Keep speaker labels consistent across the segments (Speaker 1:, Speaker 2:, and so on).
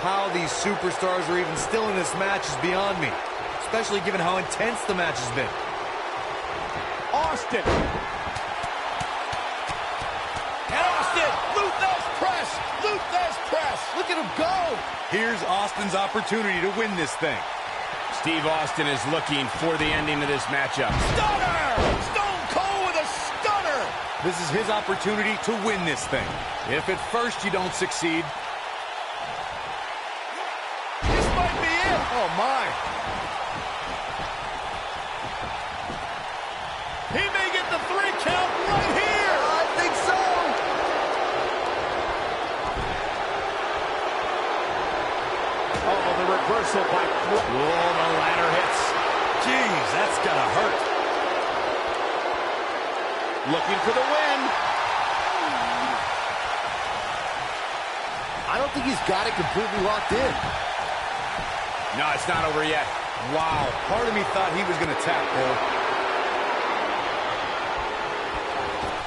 Speaker 1: How these superstars are even still in this match is beyond me, especially given how intense the match has been.
Speaker 2: Austin. And Austin, Lou Thesz press, Lou Thesz press. Look at him go.
Speaker 1: Here's Austin's opportunity to win this thing.
Speaker 2: Steve Austin is looking for the ending of this matchup. Stunner! Stone Cold with a stunner!
Speaker 1: This is his opportunity to win this thing. If at first you don't succeed.
Speaker 2: This might be it!
Speaker 1: Oh, my.
Speaker 2: He may get the 3 count right here!
Speaker 1: I think so.
Speaker 2: Oh, the reversal by... Oh, the ladder hits.
Speaker 1: Jeez, that's gotta hurt.
Speaker 2: Looking for the win.
Speaker 3: I don't think he's got it completely locked in.
Speaker 2: No, it's not over yet.
Speaker 1: Wow, part of me thought he was gonna tap, Cole.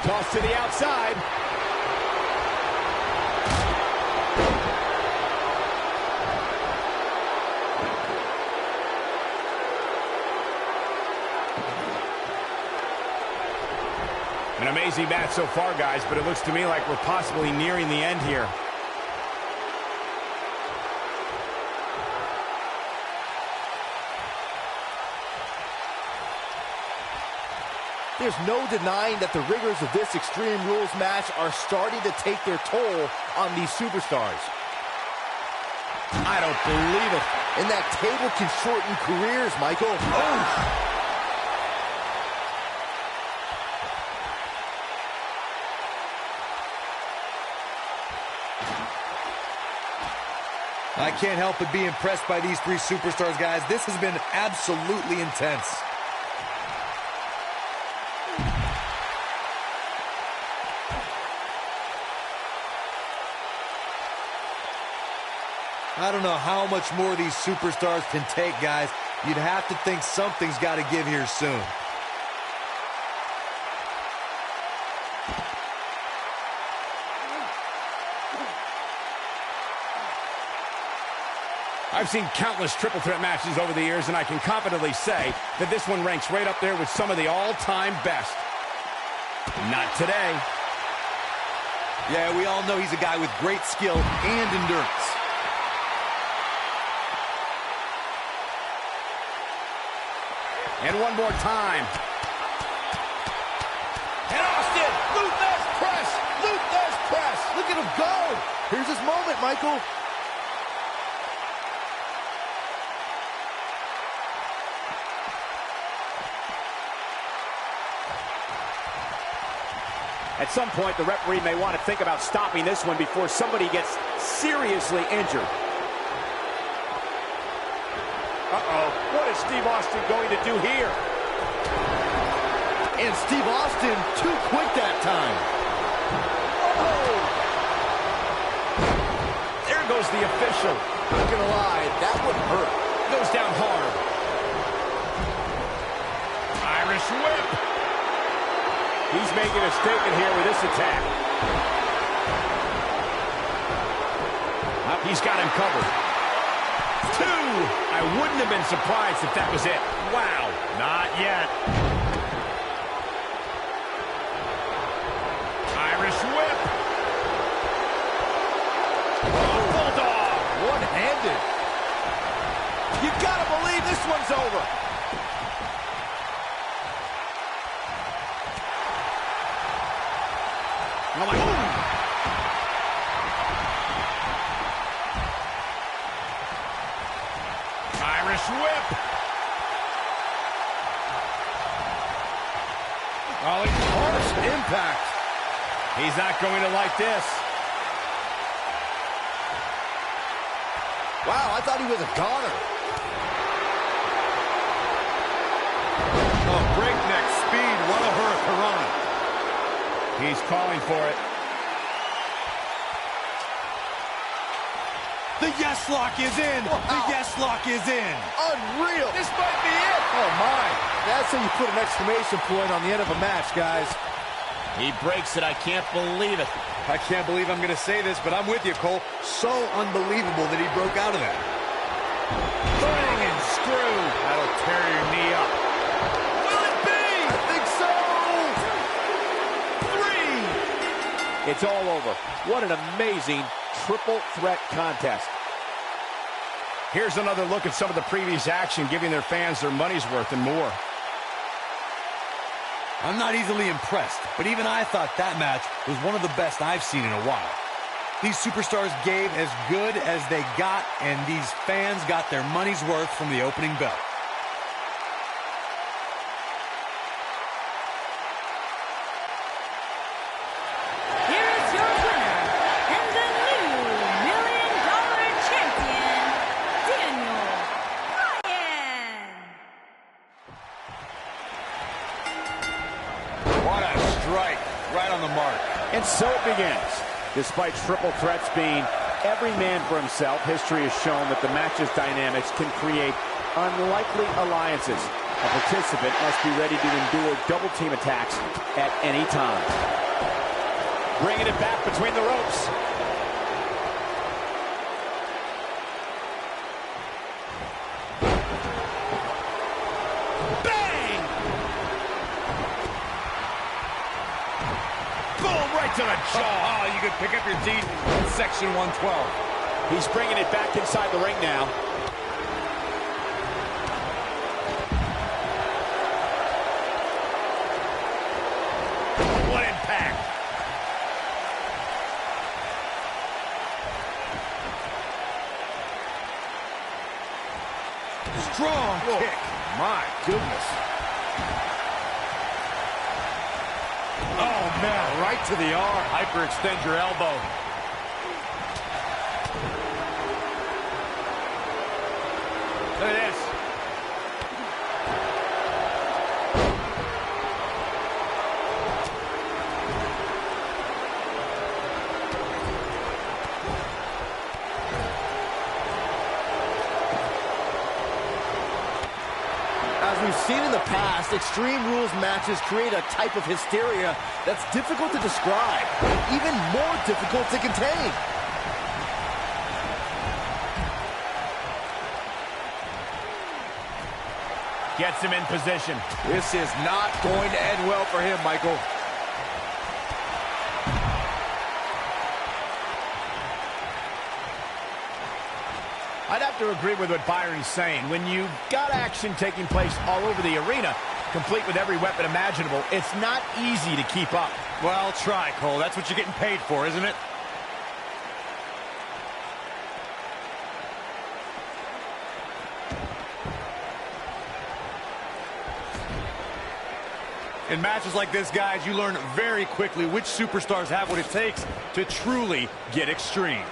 Speaker 2: Toss to the outside. An amazing match so far, guys, but it looks to me like we're possibly nearing the end here.
Speaker 3: There's no denying that the rigors of this Extreme Rules match are starting to take their toll on these superstars.
Speaker 1: I don't believe it.
Speaker 3: And that table can shorten careers, Michael. Oh.
Speaker 1: I can't help but be impressed by these 3 superstars, guys. This has been absolutely intense. I don't know how much more these superstars can take, guys. You'd have to think something's got to give here soon.
Speaker 2: I've seen countless triple threat matches over the years, and I can confidently say that this one ranks right up there with some of the all-time best. Not today.
Speaker 1: Yeah, we all know he's a guy with great skill and endurance.
Speaker 2: And one more time.
Speaker 3: And Austin, Lou Thesz press, Lou Thesz press. Look at him go. Here's his moment, Michael.
Speaker 2: At some point, the referee may want to think about stopping this one before somebody gets seriously injured. Uh-oh. What is Steve Austin going to do here?
Speaker 3: And Steve Austin too quick that time.
Speaker 2: Oh! There goes the official.
Speaker 3: Not gonna lie, that would hurt.
Speaker 2: Goes down hard. Irish whip. He's making a statement here with this attack. He's got him covered. 2. I wouldn't have been surprised if that was it. Wow. Not yet. Irish whip. Oh, bulldog.
Speaker 3: One-handed. You gotta believe this one's over.
Speaker 2: Oh my God. Irish whip. Oh, harsh impact. He's not going to like this.
Speaker 3: Wow, I thought he was a goner.
Speaker 1: Oh, breakneck speed. What a hurricanrana.
Speaker 2: He's calling for it.
Speaker 1: The yes lock is in.
Speaker 3: Wow.
Speaker 1: The yes lock is in.
Speaker 3: Unreal.
Speaker 2: This might be it.
Speaker 3: Oh, my. That's how you put an exclamation point on the end of a match, guys.
Speaker 2: He breaks it. I can't believe it.
Speaker 1: I can't believe I'm going to say this, but I'm with you, Cole. So unbelievable that he broke out of that.
Speaker 2: Bang and screw.
Speaker 1: That'll tear your knee up.
Speaker 3: Will it be? I think so. 3. It's all over. What an amazing triple threat contest.
Speaker 2: Here's another look at some of the previous action, giving their fans their money's worth and more.
Speaker 1: I'm not easily impressed, but even I thought that match was one of the best I've seen in a while. These superstars gave as good as they got, and these fans got their money's worth from the opening bell.
Speaker 4: Here is your winner, and the new $1 Million Champion, Daniel Bryan.
Speaker 1: What a strike, right on the mark.
Speaker 3: And so it begins. Despite triple threats being every man for himself, history has shown that the match's dynamics can create unlikely alliances. A participant must be ready to endure double team attacks at any time. Bringing it back between the ropes.
Speaker 2: To the jaw.
Speaker 1: Oh, you could pick up your teeth in section 112.
Speaker 3: He's bringing it back inside the ring now.
Speaker 2: What impact.
Speaker 1: Strong kick. My goodness. Oh, man, right to the arm. Hyperextend your elbow. Look at this.
Speaker 3: As we've seen in the past, Extreme Rules matches create a type of hysteria that's difficult to describe, even more difficult to contain.
Speaker 2: Gets him in position.
Speaker 1: This is not going to end well for him, Michael.
Speaker 2: I'd have to agree with what Byron's saying. When you've got action taking place all over the arena, complete with every weapon imaginable, it's not easy to keep up.
Speaker 1: Well, try, Cole. That's what you're getting paid for, isn't it? In matches like this, guys, you learn very quickly which superstars have what it takes to truly get extreme.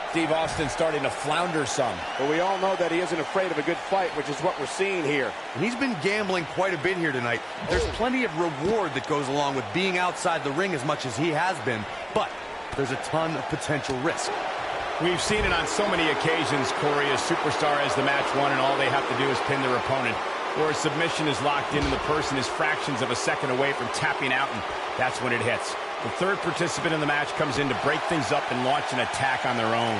Speaker 2: Steve Austin starting to flounder some.
Speaker 3: But we all know that he isn't afraid of a good fight, which is what we're seeing here.
Speaker 1: And he's been gambling quite a bit here tonight. There's plenty of reward that goes along with being outside the ring as much as he has been, but there's a ton of potential risk.
Speaker 2: We've seen it on so many occasions, Corey. A superstar has the match won, and all they have to do is pin their opponent. Or a submission is locked in, and the person is fractions of a second away from tapping out, and that's when it hits. The third participant in the match comes in to break things up and launch an attack on their own.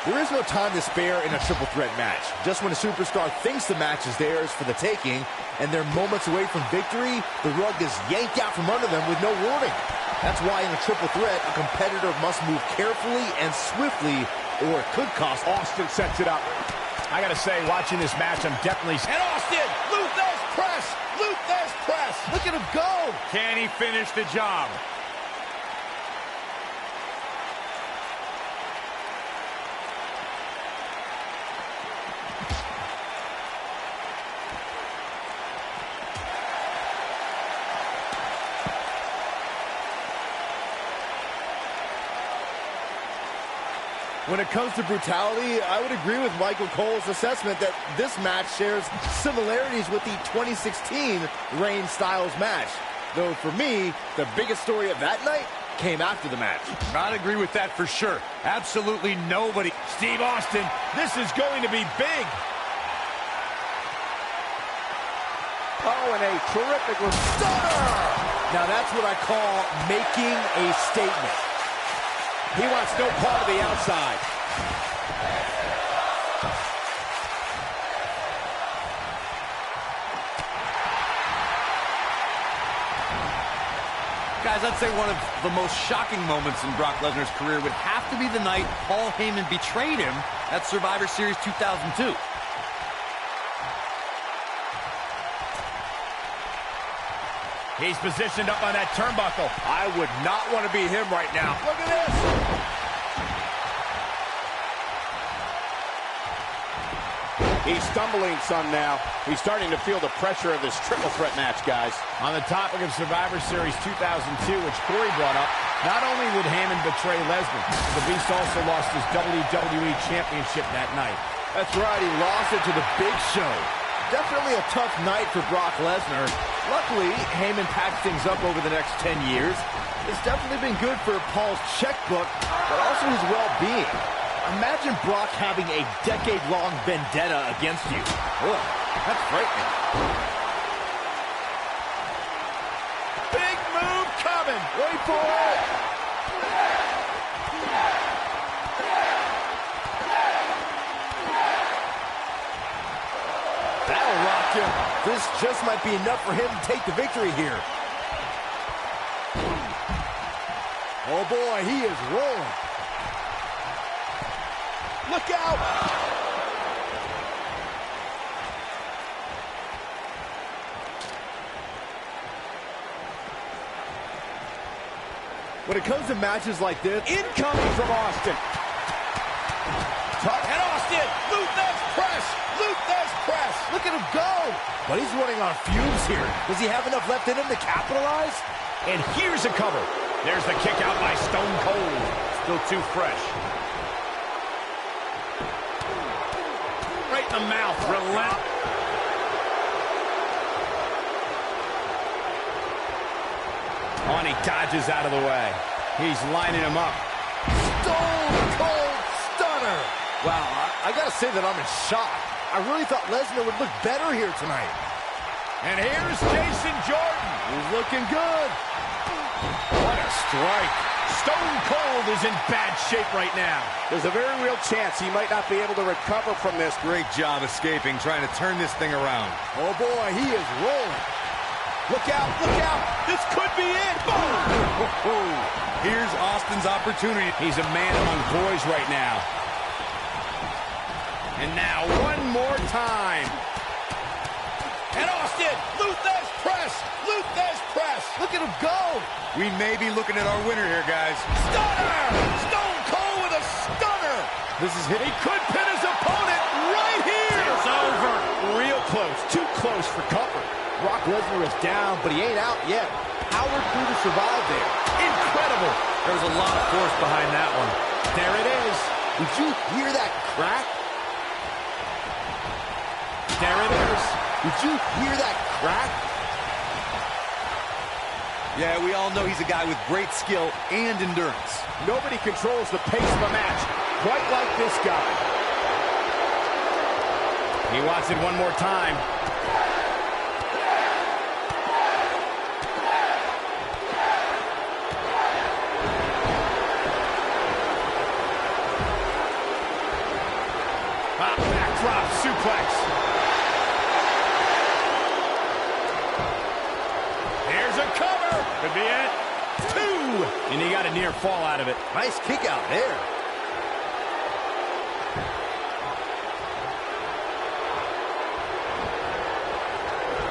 Speaker 3: There is no time to spare in a triple threat match. Just when a superstar thinks the match is theirs for the taking, and they're moments away from victory, the rug is yanked out from under them with no warning. That's why in a triple threat, a competitor must move carefully and swiftly, or it could cost.
Speaker 2: Austin sets it up. I gotta say, watching this match, I'm definitely...
Speaker 3: And Austin! Lou Thesz press! Lou Thesz press! Look at him go!
Speaker 1: Can he finish the job?
Speaker 3: When it comes to brutality, I would agree with Michael Cole's assessment that this match shares similarities with the 2016 Reigns Styles match. Though for me, the biggest story of that night came after the match.
Speaker 1: I'd agree with that for sure. Absolutely nobody.
Speaker 2: Steve Austin, this is going to be big.
Speaker 3: Oh, and a terrific stunner! Now that's what I call making a statement. He wants no part of the outside.
Speaker 1: Guys, I'd say one of the most shocking moments in Brock Lesnar's career would have to be the night Paul Heyman betrayed him at Survivor Series 2002.
Speaker 2: He's positioned up on that turnbuckle.
Speaker 3: I would not want to be him right now. Look at this! He's stumbling some now. He's starting to feel the pressure of this triple threat match, guys.
Speaker 2: On the topic of Survivor Series 2002, which Corey brought up, not only did Heyman betray Lesnar, the Beast also lost his WWE Championship that night.
Speaker 5: That's right, he lost it to the Big Show. Definitely a tough night for Brock Lesnar. Luckily, Heyman packed things up over the next 10 years. It's definitely been good for Paul's checkbook, but also his well-being. Imagine Brock having a decade-long vendetta against you. Ugh, that's frightening.
Speaker 3: Big move coming. Wait for it.
Speaker 5: That'll rock him. This just might be enough for him to take the victory here. Oh boy, he is rolling. Look out! When it comes to matches like this,
Speaker 3: Incoming from Austin.
Speaker 5: and Austin, Luthez press, Luthez press. Look at him go. But he's running on fumes here. Does he have enough left in him to capitalize?
Speaker 2: And here's a cover. There's the kick out by Stone Cold. Still too fresh. Right in the mouth. Relent. On, he dodges out of the way. He's lining him up.
Speaker 5: Stone Cold Stunner. Wow, I gotta say that I'm in shock. I really thought Lesnar would look better here tonight.
Speaker 2: And here's Jason Jordan.
Speaker 5: He's looking good.
Speaker 2: What a strike. Stone Cold is in bad shape right now.
Speaker 3: There's a very real chance he might not be able to recover from this.
Speaker 1: Great job escaping, trying to turn this thing around.
Speaker 5: Oh boy, he is rolling.
Speaker 3: Look out, look out. This could be it. Boom.
Speaker 1: Here's Austin's opportunity.
Speaker 2: He's a man among boys right now. And now one more time.
Speaker 3: And Austin, Luthez press, Luthez press.
Speaker 5: Look at him go.
Speaker 1: We may be looking at our winner here, guys.
Speaker 3: Stunner! Stone Cold with a stunner.
Speaker 1: This is hit.
Speaker 3: He could pin his opponent right here.
Speaker 2: It's over.
Speaker 3: Real close, too close for comfort.
Speaker 5: Brock Lesnar is down, but he ain't out yet. Powered through to survive there.
Speaker 3: Incredible.
Speaker 1: There was a lot of force behind that one.
Speaker 3: There it is.
Speaker 5: Did you hear that crack?
Speaker 3: There it is.
Speaker 5: Did you hear that crack?
Speaker 1: Yeah, we all know he's a guy with great skill and endurance.
Speaker 3: Nobody controls the pace of a match quite like this guy.
Speaker 2: He wants it one more time. Backdrop suplex. Here's a cover. Could be it. 2. And he got a near fall out of it.
Speaker 5: Nice kick out there.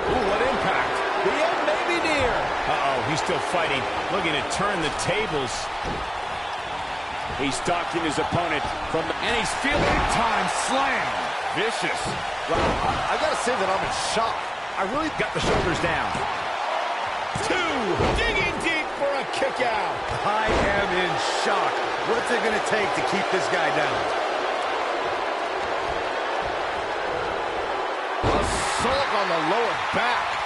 Speaker 3: Ooh, what impact. The end may be near.
Speaker 2: Uh-oh, he's still fighting. Looking to turn the tables.
Speaker 3: He's stalking his opponent from the...
Speaker 2: And he's feeling time slam. Vicious.
Speaker 5: Wow, I gotta say that I'm in shock.
Speaker 2: I really got the shoulders down.
Speaker 3: 2. Digging deep for a kick out.
Speaker 1: I am in shock. What's it going to take to keep this guy down?
Speaker 5: Assault on the lower back.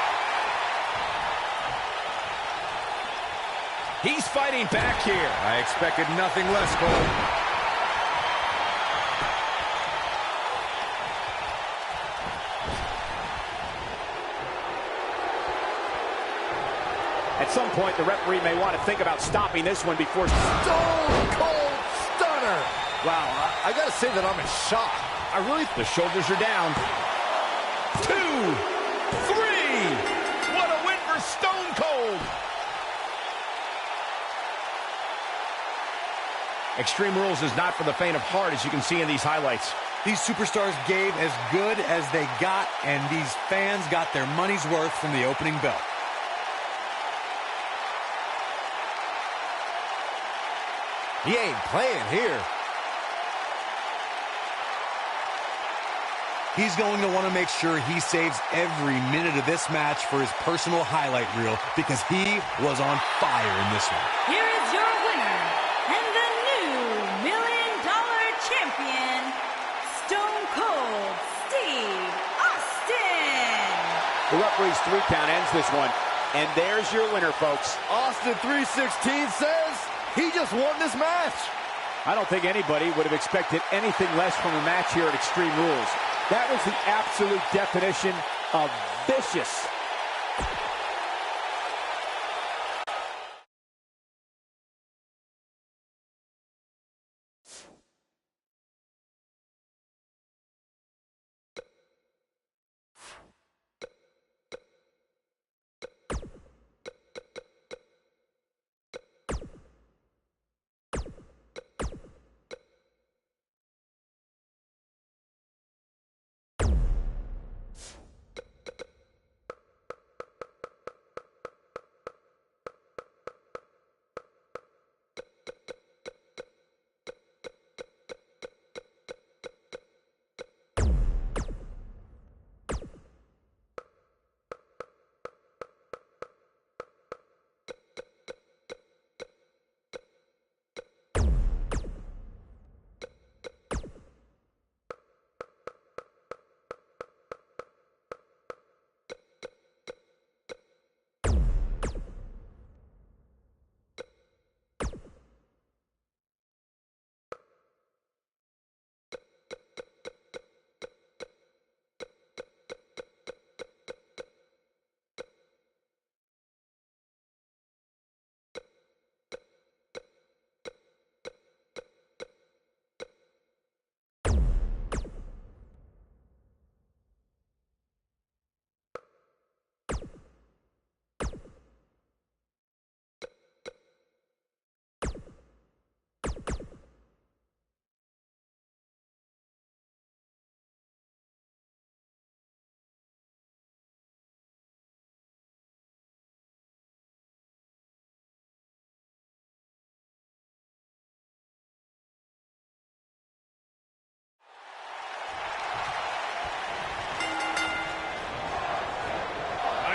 Speaker 2: He's fighting back here.
Speaker 1: I expected nothing less, Cole.
Speaker 3: At some point, the referee may want to think about stopping this one before...
Speaker 5: Stone Cold Stunner. Wow, I gotta say that I'm in shock.
Speaker 2: The shoulders are down. 2, 3. What a win for Stone Cold. Extreme Rules is not for the faint of heart, as you can see in these highlights.
Speaker 1: These superstars gave as good as they got, and these fans got their money's worth from the opening bell.
Speaker 5: He ain't playing here.
Speaker 1: He's going to want to make sure he saves every minute of this match for his personal highlight reel, because he was on fire in this one.
Speaker 4: Here is your winner, and the new $1 Million Champion, Stone Cold Steve Austin.
Speaker 3: The referee's 3 count ends this one. And there's your winner, folks.
Speaker 5: Austin 316 says he just won this match.
Speaker 3: I don't think anybody would have expected anything less from a match here at Extreme Rules. That was the absolute definition of vicious.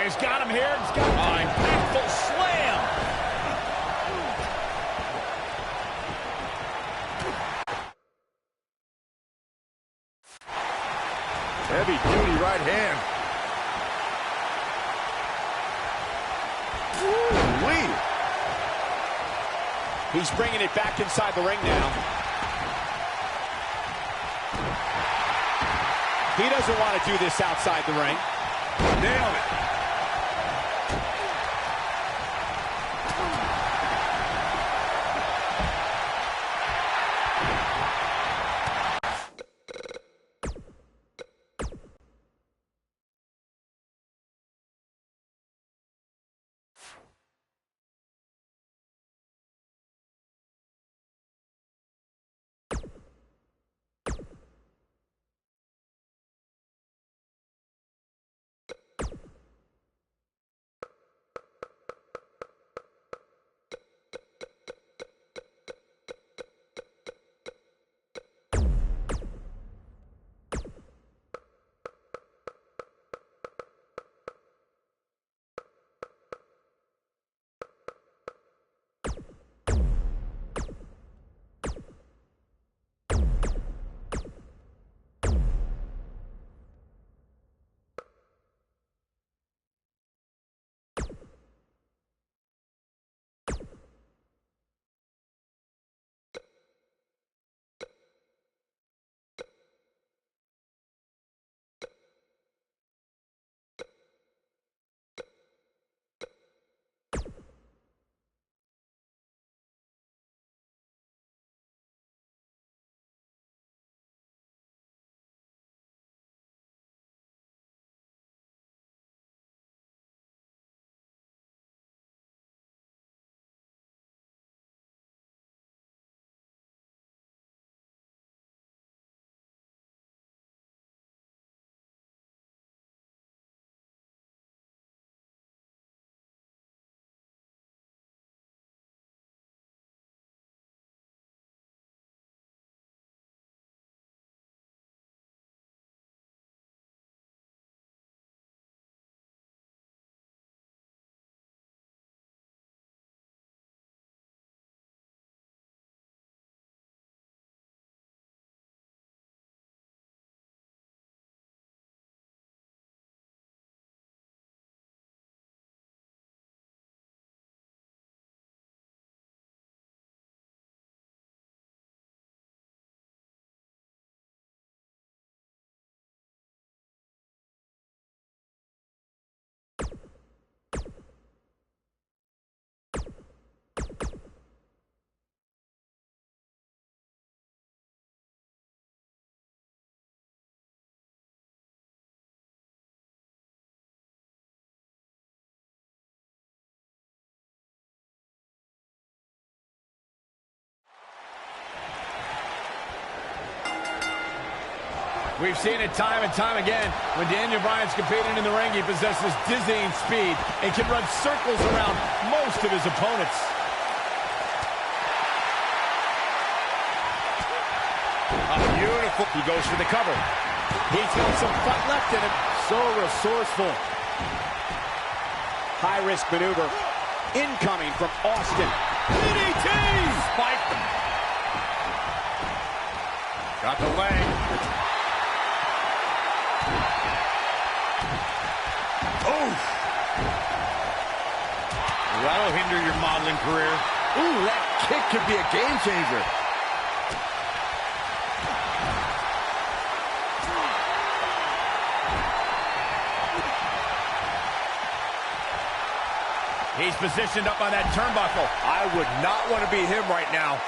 Speaker 2: He's got him here. He's got an impactful slam.
Speaker 5: Heavy-duty right hand. Ooh-wee.
Speaker 3: He's bringing it back inside the ring now. He doesn't want to do this outside the ring.
Speaker 5: Nailed it.
Speaker 2: We've seen it time and time again. When Daniel Bryan's competing in the ring, he possesses dizzying speed and can run circles around most of his opponents. Beautiful. He goes for the cover. He's got some fight left in him.
Speaker 3: So resourceful. High-risk maneuver. Incoming from Austin.
Speaker 2: DDT! Spike. Got the leg.
Speaker 1: Oh! That'll hinder your modeling career.
Speaker 5: Ooh, that kick could be a game changer.
Speaker 2: He's positioned up on that turnbuckle.
Speaker 5: I would not want to be him right now.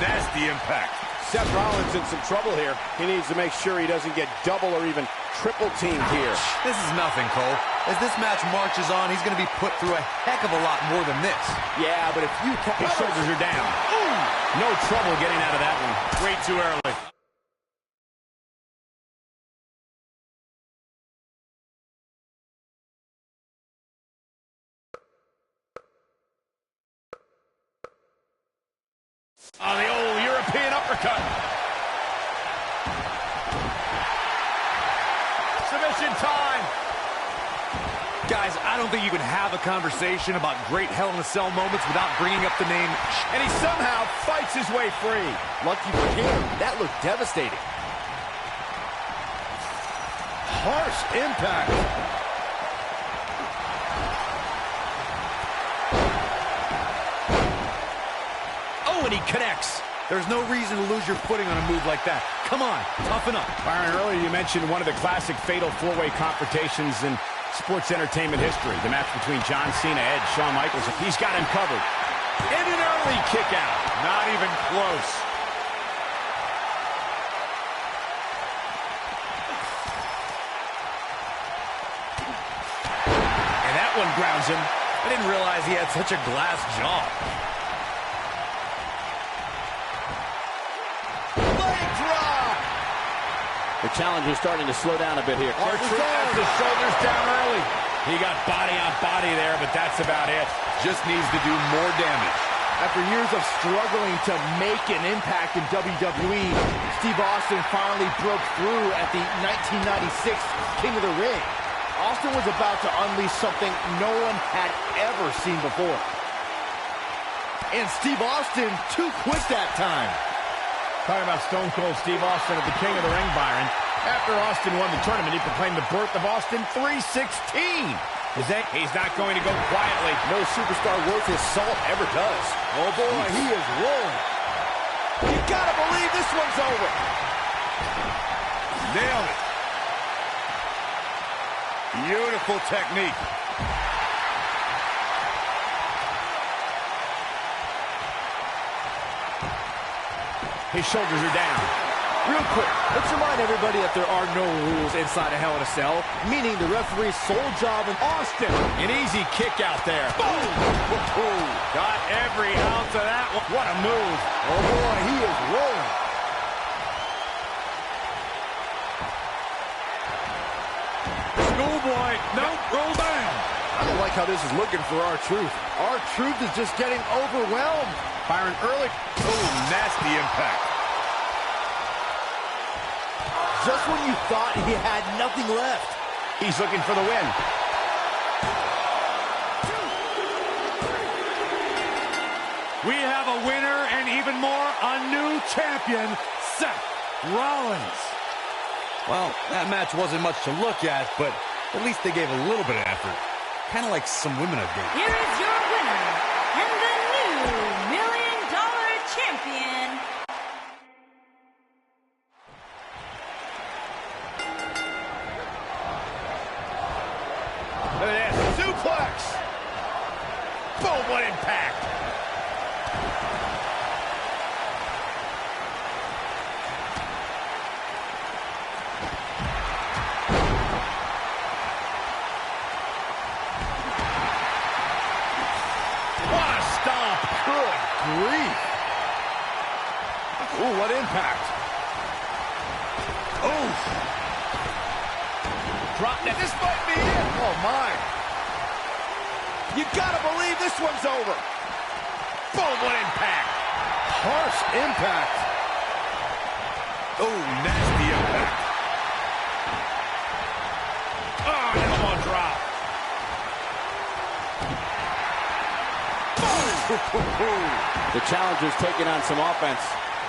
Speaker 1: Nasty impact.
Speaker 3: Seth Rollins in some trouble here. He needs to make sure he doesn't get double or even triple teamed here.
Speaker 1: This is nothing, Cole. As this match marches on, he's going to be put through a heck of a lot more than this.
Speaker 3: Yeah, but if you...
Speaker 2: His shoulders are down. Ooh. No trouble getting out of that one. Way too early. Oh, the old European uppercut. Submission time.
Speaker 1: Guys, I don't think you can have a conversation about great Hell in a Cell moments without bringing up the name.
Speaker 2: And he somehow fights his way free.
Speaker 5: Lucky for him, that looked devastating. Harsh impact.
Speaker 1: And he connects. There's no reason to lose your footing on a move like that. Come on, toughen up.
Speaker 2: Byron, earlier you mentioned one of the classic fatal four-way confrontations in sports entertainment history. The match between John Cena, Edge, Shawn Michaels. He's got him covered. And an early kick out. Not even close. And that one grounds him.
Speaker 1: I didn't realize he had such a glass jaw.
Speaker 3: The challenger's starting to slow down a bit here.
Speaker 2: R-Truth has his shoulders down early. He got body on body there, but that's about it.
Speaker 1: Just needs to do more damage.
Speaker 5: After years of struggling to make an impact in WWE, Steve Austin finally broke through at the 1996 King of the Ring. Austin was about to unleash something no one had ever seen before. And Steve Austin too quick that time.
Speaker 2: Talking about Stone Cold Steve Austin at the King of the Ring, Byron. After Austin won the tournament, he proclaimed the birth of Austin 316. He's not going to go quietly.
Speaker 5: No superstar worth his salt ever does. Oh boy, he is rolling. You gotta believe this one's over.
Speaker 1: Nailed it. Beautiful technique.
Speaker 2: His shoulders are down.
Speaker 5: Real quick, let's remind everybody that there are no rules inside a Hell in a Cell, meaning the referee's sole job in Austin.
Speaker 2: An easy kick out there. Boom! Got every ounce of that one. What a move.
Speaker 5: Oh boy, he is rolling.
Speaker 1: Schoolboy, nope, roll down.
Speaker 5: I don't like how this is looking for R-Truth. R-Truth is just getting overwhelmed.
Speaker 2: Byron, early.
Speaker 1: Oh, nasty impact.
Speaker 5: Just when you thought he had nothing left.
Speaker 2: He's looking for the win.
Speaker 1: We have a winner and even more, a new champion, Seth Rollins. Well, that match wasn't much to look at, but at least they gave a little bit of effort. Kind of like some women I've dated.
Speaker 4: Here is your winner, and the new $1 million champion,
Speaker 2: Look at this. Suplex. Boom, what impact. What a stomp.
Speaker 5: Good grief. Ooh, what impact.
Speaker 3: Ooh. Drop that. This might be it.
Speaker 5: Oh, my.
Speaker 3: You gotta believe this one's over. Boom, what impact.
Speaker 5: Harsh impact.
Speaker 1: Oh, nasty impact.
Speaker 3: Oh, elbow drop. The challenger's taking on some offense.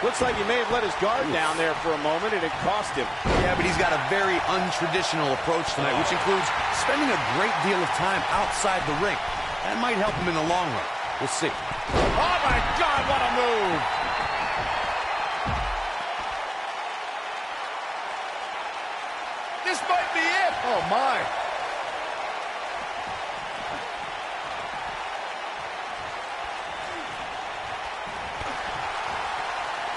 Speaker 3: Looks like he may have let his guard down there for a moment, and it cost him.
Speaker 1: Yeah, but he's got a very untraditional approach tonight, which includes spending a great deal of time outside the ring. That might help him in the long run. We'll see.
Speaker 3: Oh, my God, what a move. This might be it.
Speaker 5: Oh, my.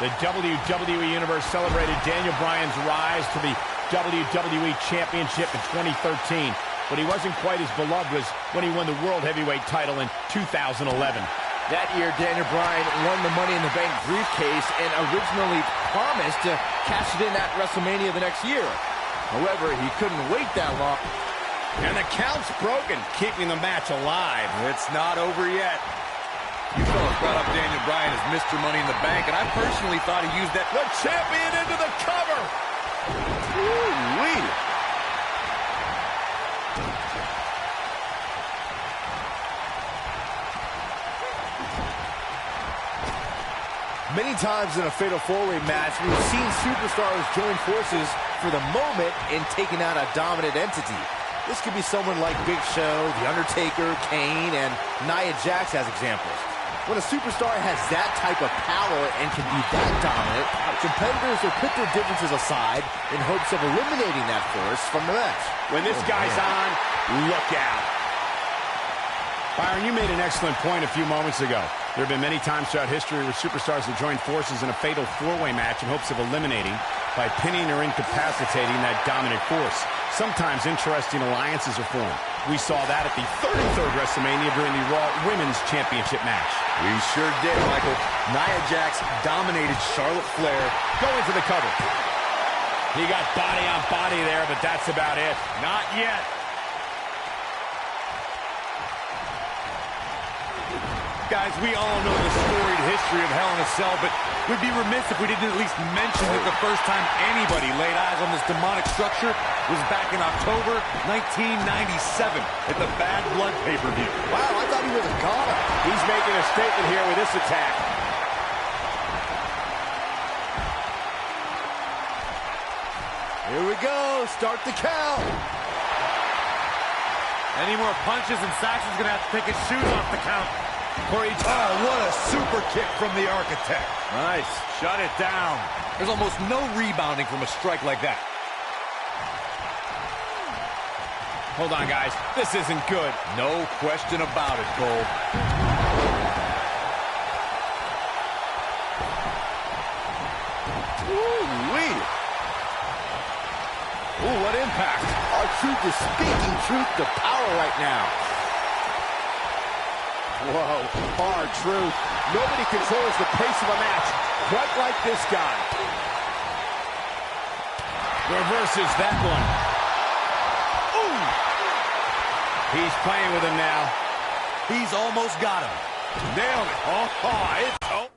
Speaker 2: The WWE Universe celebrated Daniel Bryan's rise to the WWE Championship in 2013, but he wasn't quite as beloved as when he won the World Heavyweight title in 2011.
Speaker 5: That year, Daniel Bryan won the Money in the Bank briefcase and originally promised to cash it in at WrestleMania the next year. However, he couldn't wait that long.
Speaker 2: And the count's broken, keeping the match alive.
Speaker 1: It's not over yet. You fellas brought up Daniel Bryan as Mr. Money in the Bank, and I personally thought he used that.
Speaker 3: The champion into the cover.
Speaker 5: Ooh-wee. Many times in a Fatal 4-Way match, we've seen superstars join forces for the moment in taking out a dominant entity. This could be someone like Big Show, The Undertaker, Kane, and Nia Jax as examples. When a superstar has that type of power and can be that dominant, competitors will put their differences aside in hopes of eliminating that force from the match.
Speaker 3: When this guy's on, look out.
Speaker 2: Byron, you made an excellent point a few moments ago. There have been many times throughout history where superstars have joined forces in a Fatal 4-Way match in hopes of eliminating by pinning or incapacitating that dominant force. Sometimes interesting alliances are formed. We saw that at the 33rd WrestleMania during the Raw Women's Championship match.
Speaker 1: We sure did, Michael. Nia Jax dominated Charlotte Flair.
Speaker 2: Going for the cover. He got body on body there, but that's about it.
Speaker 1: Not yet. Guys, we all know the storied history of Hell in a Cell, but we'd be remiss if we didn't at least mention that the first time anybody laid eyes on this demonic structure was back in October 1997 at the Bad Blood pay-per-view.
Speaker 3: Wow, I thought he was a goner. He's making a statement here with this attack.
Speaker 5: Here we go. Start the count.
Speaker 1: Any more punches and Saxon's going to have to take his shoes off the count.
Speaker 5: Oh, what a super kick from the Architect.
Speaker 1: Nice. Shut it down. There's almost no rebounding from a strike like that.
Speaker 2: Hold on, guys. This isn't good.
Speaker 1: No question about it, Cole.
Speaker 5: Ooh-wee. Ooh, what impact. R-Truth is speaking truth to power right now.
Speaker 3: Whoa, R-Truth. Nobody controls the pace of a match quite like this guy.
Speaker 2: Reverses that one.
Speaker 3: Ooh.
Speaker 2: He's playing with him now.
Speaker 1: He's almost got him.
Speaker 3: Nailed it. Oh, it's over.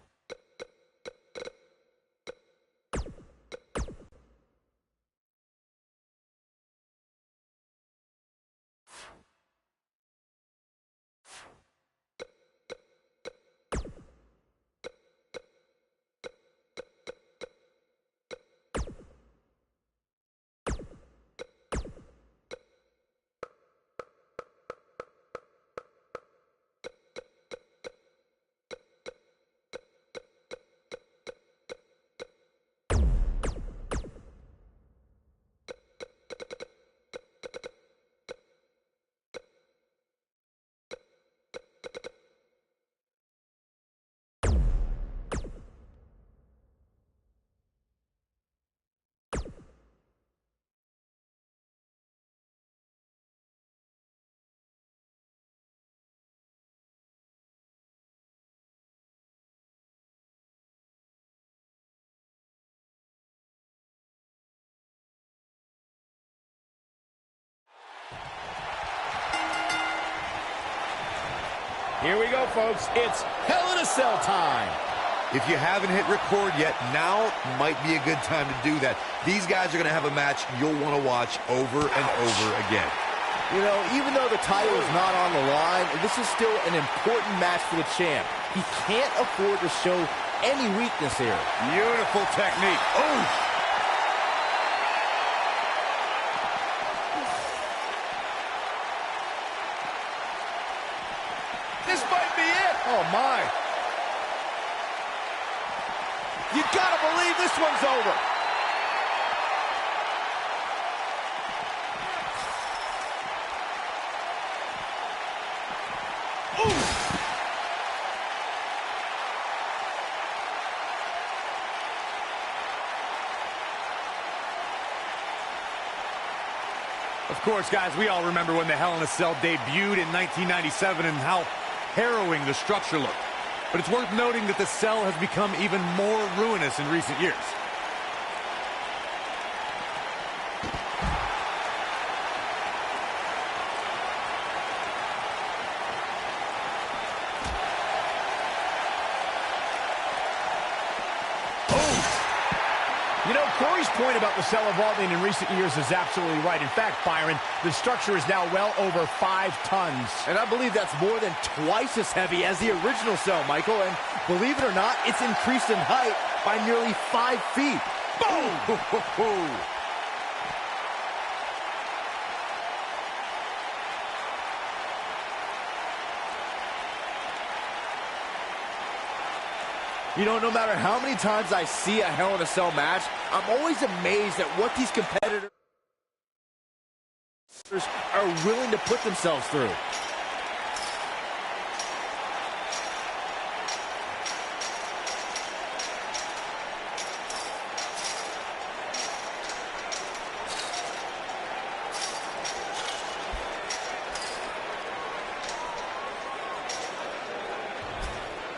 Speaker 3: Here we go, folks. It's Hell in a Cell time.
Speaker 1: If you haven't hit record yet, now might be a good time to do that. These guys are going to have a match you'll want to watch over and over again.
Speaker 5: You know, even though the title is not on the line, this is still an important match for the champ. He can't afford to show any weakness here.
Speaker 1: Beautiful technique. Oh!
Speaker 3: This might be it.
Speaker 5: Oh, my.
Speaker 3: You gotta believe this one's over.
Speaker 1: Of course, guys, we all remember when the Hell in a Cell debuted in 1997 and how harrowing the structure looked. But it's worth noting that the cell has become even more ruinous in recent years.
Speaker 2: You know, Corey's point about the cell evolving in recent years is absolutely right. In fact, Byron, the structure is now well over 5 tons.
Speaker 5: And I believe that's more than twice as heavy as the original cell, Michael. And believe it or not, it's increased in height by nearly 5 feet.
Speaker 1: Boom!
Speaker 5: You know, no matter how many times I see a Hell in a Cell match, I'm always amazed at what these competitors are willing to put themselves through.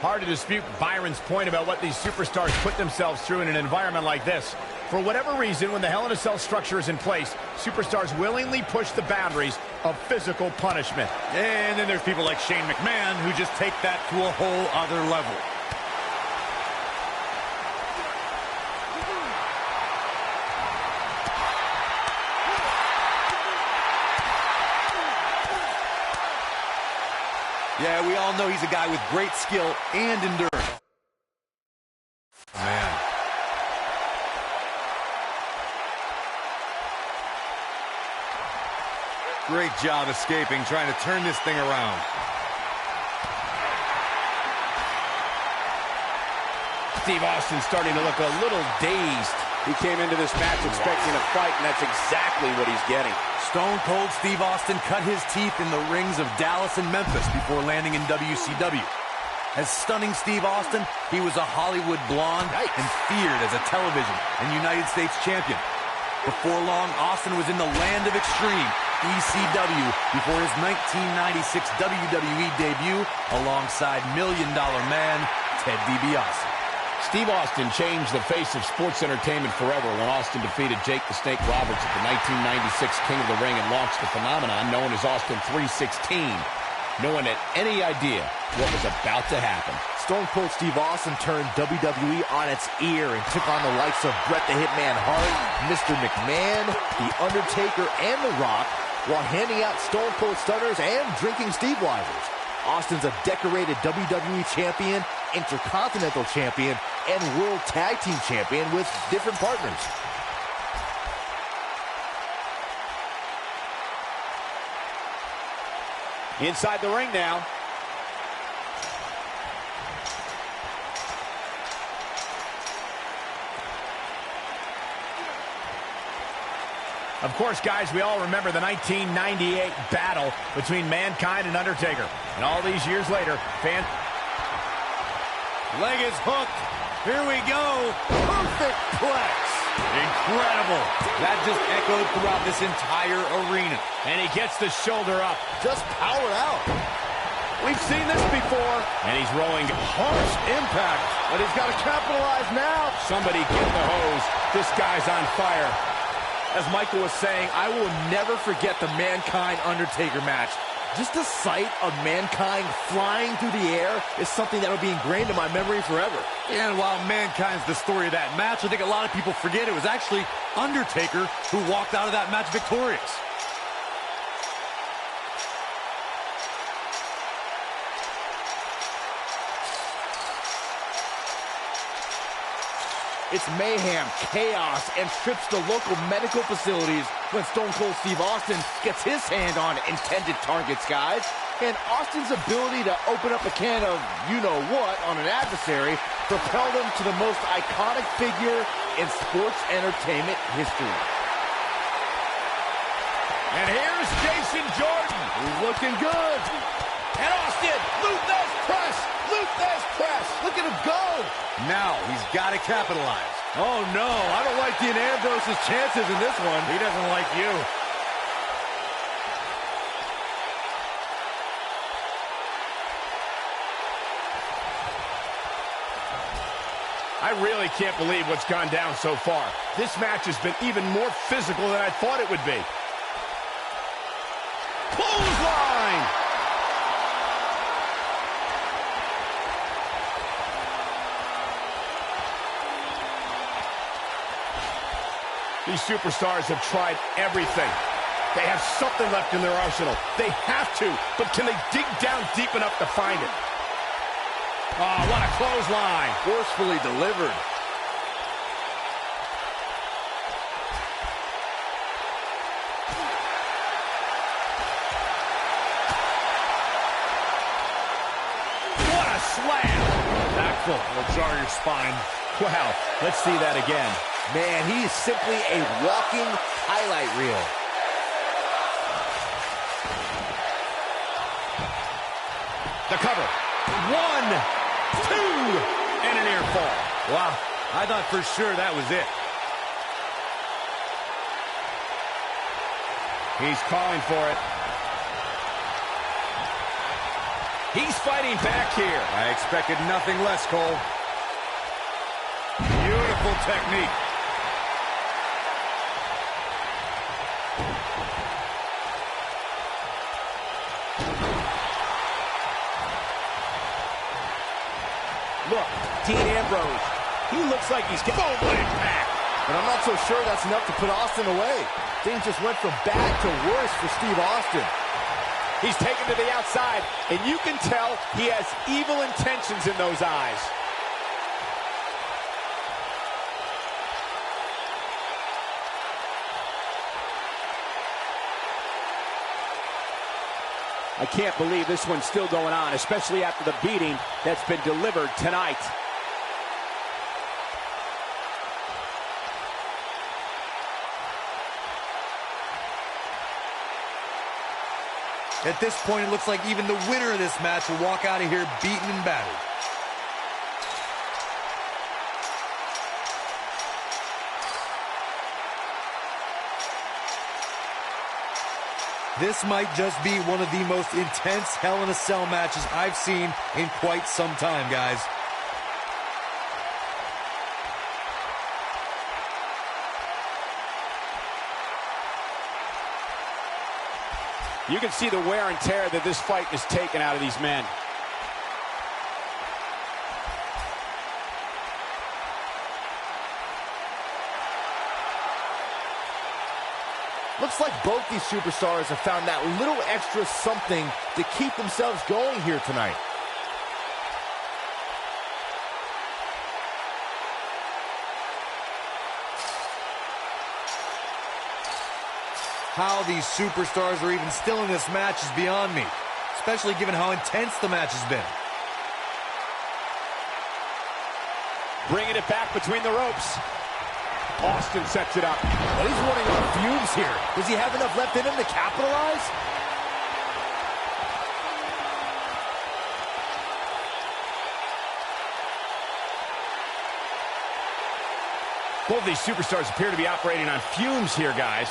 Speaker 2: Hard to dispute Byron's point about what these superstars put themselves through in an environment like this. For whatever reason, when the Hell in a Cell structure is in place, superstars willingly push the boundaries of physical punishment.
Speaker 1: And then there's people like Shane McMahon who just take that to a whole other level. Yeah, we all know he's a guy with great skill and endurance. Man. Great job escaping, trying to turn this thing around.
Speaker 2: Steve Austin starting to look a little dazed.
Speaker 3: He came into this match expecting a fight, and that's exactly what he's getting.
Speaker 1: Stone Cold Steve Austin cut his teeth in the rings of Dallas and Memphis before landing in WCW. As stunning Steve Austin, he was a Hollywood blonde and feared as a television and United States champion. Before long, Austin was in the land of extreme, ECW, before his 1996 WWE debut alongside Million Dollar Man Ted DiBiase.
Speaker 2: Steve Austin changed the face of sports entertainment forever when Austin defeated Jake the Snake Roberts at the 1996 King of the Ring and launched the phenomenon known as Austin 316. No one had any idea what was about to happen.
Speaker 5: Stone Cold Steve Austin turned WWE on its ear and took on the likes of Bret the Hitman Hart, Mr. McMahon, The Undertaker, and The Rock, while handing out Stone Cold Stunners and drinking Steve Weisers. Austin's a decorated WWE champion, Intercontinental champion, and World Tag Team champion with different partners.
Speaker 3: Inside the ring now.
Speaker 2: Of course, guys, we all remember the 1998 battle between Mankind and Undertaker. And all these years later,
Speaker 1: Leg is hooked. Here we go. Perfect plex. Incredible. That just echoed throughout this entire arena.
Speaker 2: And he gets the shoulder up.
Speaker 5: Just powered out.
Speaker 3: We've seen this before.
Speaker 2: And he's rolling
Speaker 3: Harsh impact. But he's got to capitalize now.
Speaker 2: Somebody get the hose. This guy's on fire.
Speaker 5: As Michael was saying, I will never forget the Mankind Undertaker match. Just the sight of Mankind flying through the air is something that will be ingrained in my memory forever.
Speaker 1: Yeah, and while Mankind's the story of that match, I think a lot of people forget it was actually Undertaker who walked out of that match victorious.
Speaker 5: It's mayhem, chaos, and trips to local medical facilities when Stone Cold Steve Austin gets his hand on intended targets, guys. And Austin's ability to open up a can of you-know-what on an adversary propelled him to the most iconic figure in sports entertainment history.
Speaker 3: And here's Jason Jordan.
Speaker 5: He's looking good.
Speaker 3: And Austin, Lou Thesz press. Lou Thesz press.
Speaker 5: Look at him go.
Speaker 1: Now he's got to capitalize.
Speaker 5: Oh, no. I don't like Dean Ambrose's chances in this one.
Speaker 1: He doesn't like you.
Speaker 2: I really can't believe what's gone down so far. This match has been even more physical than I thought it would be. Clothesline! These superstars have tried everything. They have something left in their arsenal. They have to, but can they dig down deep enough to find it? Oh, what a clothesline.
Speaker 5: Forcefully delivered.
Speaker 2: What a slam.
Speaker 1: Impactful. Will jar your spine.
Speaker 2: Wow, let's see that again.
Speaker 5: Man, he is simply a walking highlight reel.
Speaker 2: The cover. 1, 2, and a near fall.
Speaker 1: Wow, I thought for sure that was it.
Speaker 2: He's calling for it. He's fighting back here.
Speaker 1: I expected nothing less, Cole. Beautiful technique.
Speaker 3: Look, Dean Ambrose. He looks like he's getting boom impact.
Speaker 5: But I'm not so sure that's enough to put Austin away. Things just went from bad to worse for Steve Austin.
Speaker 3: He's taken to the outside, and you can tell he has evil intentions in those eyes. I can't believe this one's still going on, especially after the beating that's been delivered tonight.
Speaker 1: At this point, it looks like even the winner of this match will walk out of here beaten and battered. This might just be one of the most intense Hell in a Cell matches I've seen in quite some time, guys.
Speaker 3: You can see the wear and tear that this fight has taken out of these men.
Speaker 5: Looks like both these superstars have found that little extra something to keep themselves going here tonight.
Speaker 1: How these superstars are even still in this match is beyond me, especially given how intense the match has been.
Speaker 3: Bringing it back between the ropes. Austin sets it up.
Speaker 5: Well, he's running on fumes here. Does he have enough left in him to capitalize?
Speaker 2: Both these superstars appear to be operating on fumes here, guys.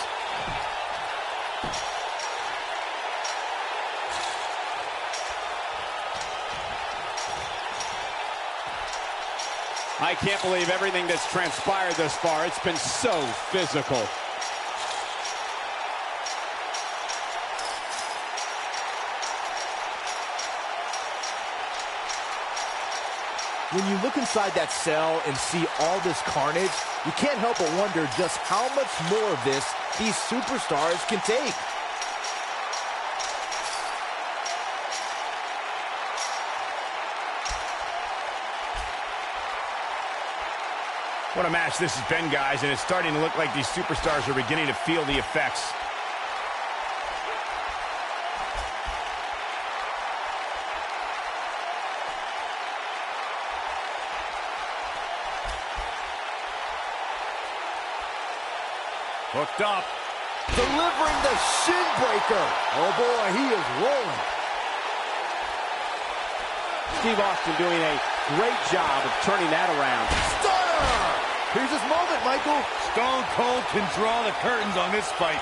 Speaker 3: I can't believe everything that's transpired thus far. It's been so physical.
Speaker 5: when you look inside that cell and see all this carnage, you can't help but wonder just how much more of this these superstars can take.
Speaker 2: What a match this has been, guys, and it's starting to look like these superstars are beginning to feel the effects.
Speaker 3: Hooked up.
Speaker 5: Delivering the shin breaker. Oh boy, he is rolling.
Speaker 3: Steve Austin doing a great job of turning that around.
Speaker 5: Stunner! Here's his moment, Michael.
Speaker 1: Stone Cold can draw the curtains on this fight.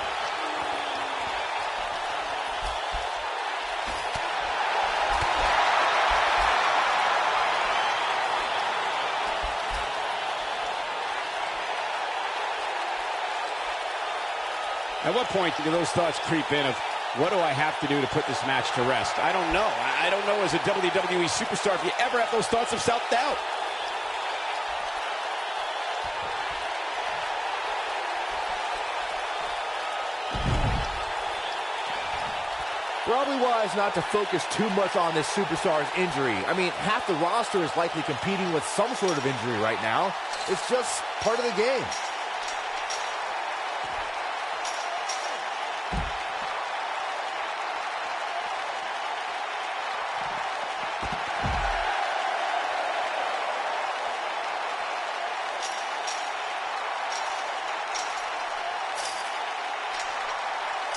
Speaker 2: At what point do those thoughts creep in of, what do I have to do to put this match to rest? I don't know. I don't know as a WWE superstar if you ever have those thoughts of self-doubt.
Speaker 5: Probably wise not to focus too much on this superstar's injury. I mean, half the roster is likely competing with some sort of injury right now. It's just part of the game.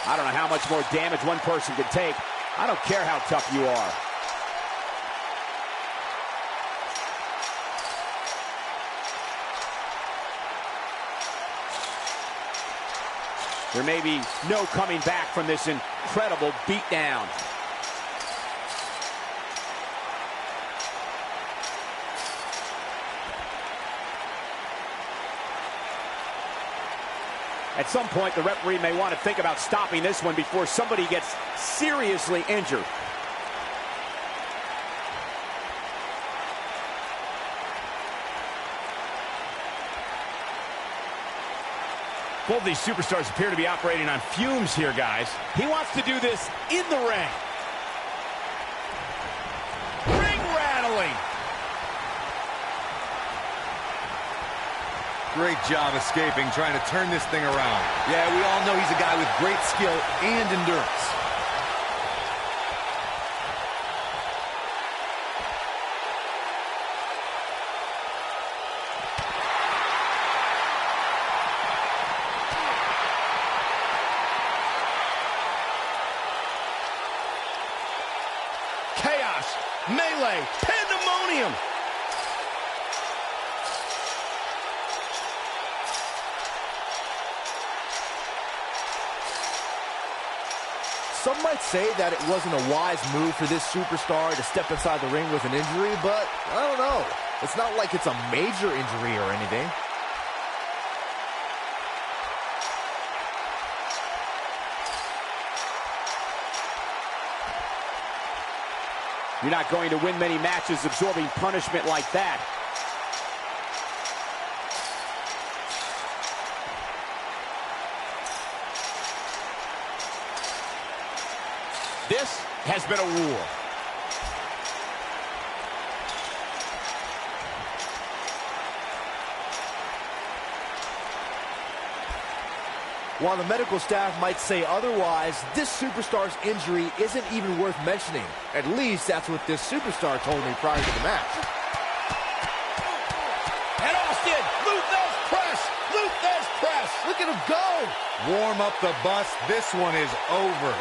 Speaker 3: I don't know how much more damage one person can take. I don't care how tough you are. There may be no coming back from this incredible beatdown. At some point, the referee may want to think about stopping this one before somebody gets seriously injured.
Speaker 2: Both these superstars appear to be operating on fumes here, guys.
Speaker 3: He wants to do this in the ring. Ring rattling.
Speaker 1: Great job escaping, trying to turn this thing around. Yeah, we all know he's a guy with great skill and endurance.
Speaker 2: Chaos, melee, pandemonium.
Speaker 5: Some might say that it wasn't a wise move for this superstar to step inside the ring with an injury, but I don't know. It's not like it's a major injury or anything.
Speaker 3: You're not going to win many matches absorbing punishment like that.
Speaker 2: This has been a war.
Speaker 5: While the medical staff might say otherwise, this superstar's injury isn't even worth mentioning. At least that's what this superstar told me prior to the match.
Speaker 3: And Austin, Luthez press, Luthez press.
Speaker 5: Look at him go!
Speaker 1: Warm up the bus. This one is over.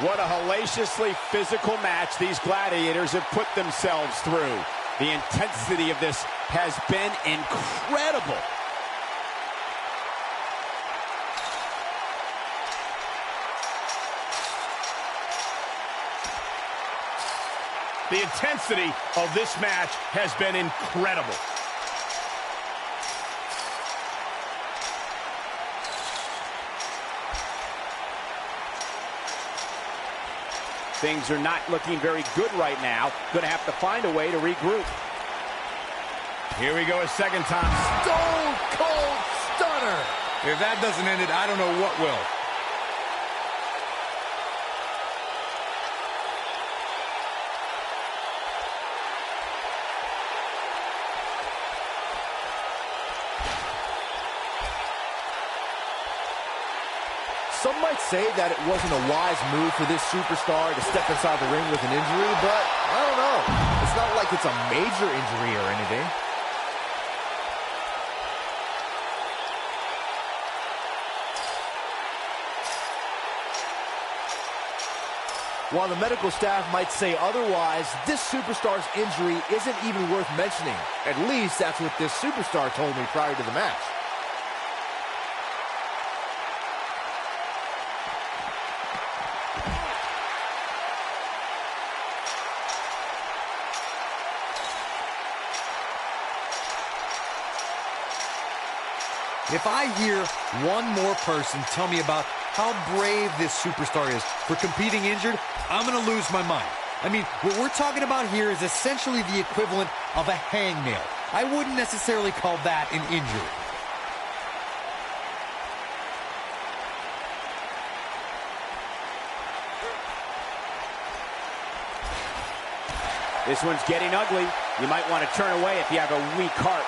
Speaker 3: What a hellaciously physical match these gladiators have put themselves through. The intensity of this has been incredible.
Speaker 2: The intensity of this match has been incredible.
Speaker 3: Things are not looking very good right now. Going to have to find a way to regroup.
Speaker 2: Here we go a second time.
Speaker 5: Stone Cold Stunner.
Speaker 1: If that doesn't end it, I don't know what will.
Speaker 5: Some might say that it wasn't a wise move for this superstar to step inside the ring with an injury, but I don't know. It's not like it's a major injury or anything. While the medical staff might say otherwise, this superstar's injury isn't even worth mentioning. At least that's what this superstar told me prior to the match.
Speaker 1: If I hear one more person tell me about how brave this superstar is for competing injured, I'm going to lose my mind. I mean, what we're talking about here is essentially the equivalent of a hangnail. I wouldn't necessarily call that an injury.
Speaker 3: This one's getting ugly. You might want to turn away if you have a weak heart.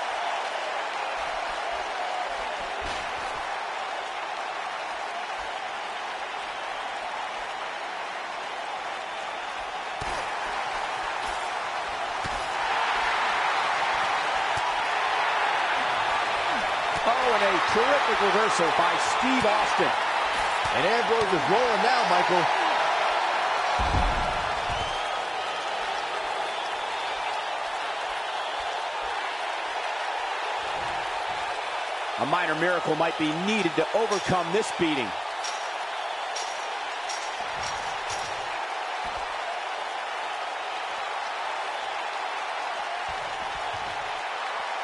Speaker 3: Oh, and a terrific reversal by Steve Austin.
Speaker 5: And Ambrose is rolling now, Michael.
Speaker 3: A minor miracle might be needed to overcome this beating.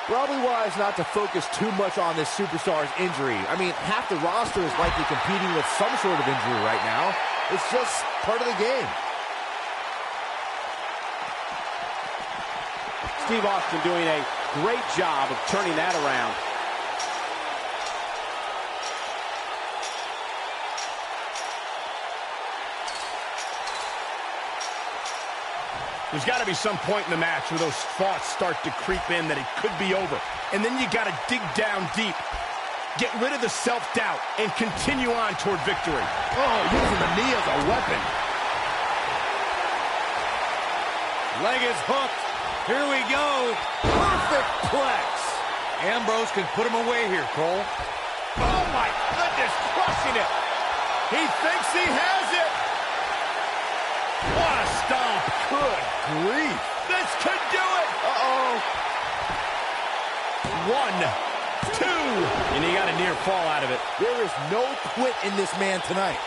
Speaker 5: Probably wise not to focus too much on this superstar's injury. I mean, half the roster is likely competing with some sort of injury right now. It's just part of the game.
Speaker 3: Steve Austin doing a great job of turning that around.
Speaker 2: There's got to be some point in the match where those thoughts start to creep in that it could be over. And then you got to dig down deep. Get rid of the self-doubt and continue on toward victory.
Speaker 5: Oh, using the knee as a weapon.
Speaker 1: Leg is hooked. Here we go.
Speaker 5: Perfect plex.
Speaker 1: Ambrose can put him away here, Cole.
Speaker 2: Oh, my goodness, crushing it. He thinks he has it. What a stomp.
Speaker 5: Good grief.
Speaker 2: This could do it.
Speaker 5: Uh-oh.
Speaker 2: 1, 2. And he got a near fall out of it.
Speaker 5: There is no quit in this man tonight.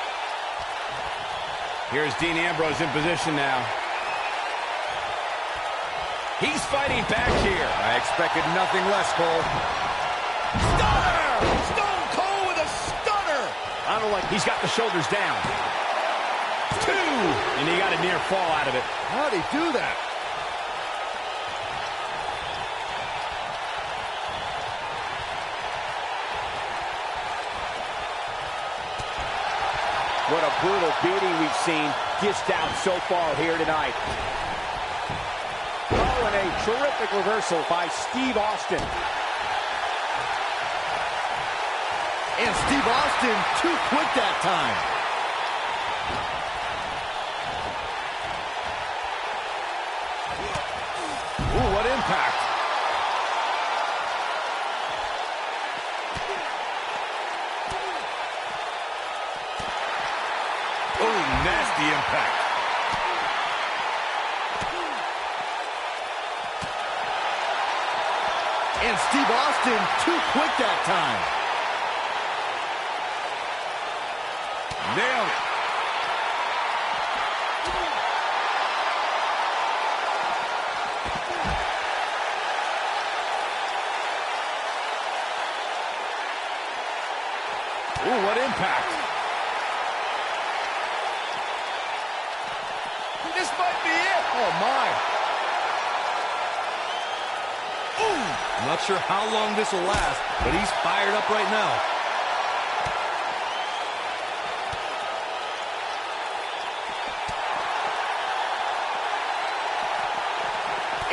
Speaker 2: Here's Dean Ambrose in position now. He's fighting back here.
Speaker 1: I expected nothing less, Cole.
Speaker 2: Stunner! Stone Cold with a stunner! I don't know, like he's got the shoulders down. 2! And he got a near fall out of it.
Speaker 5: How'd he do that?
Speaker 3: What a brutal beating we've seen dished out so far here tonight. Oh, and a terrific reversal by Steve Austin.
Speaker 5: And Steve Austin too quick that time. Ooh, what impact.
Speaker 1: Oh, nasty impact.
Speaker 5: And Steve Austin too quick that time.
Speaker 1: Nailed it.
Speaker 5: Ooh, what impact. this might be it. Oh, my. Ooh.
Speaker 1: I'm not sure how long this will last, but he's fired up right now.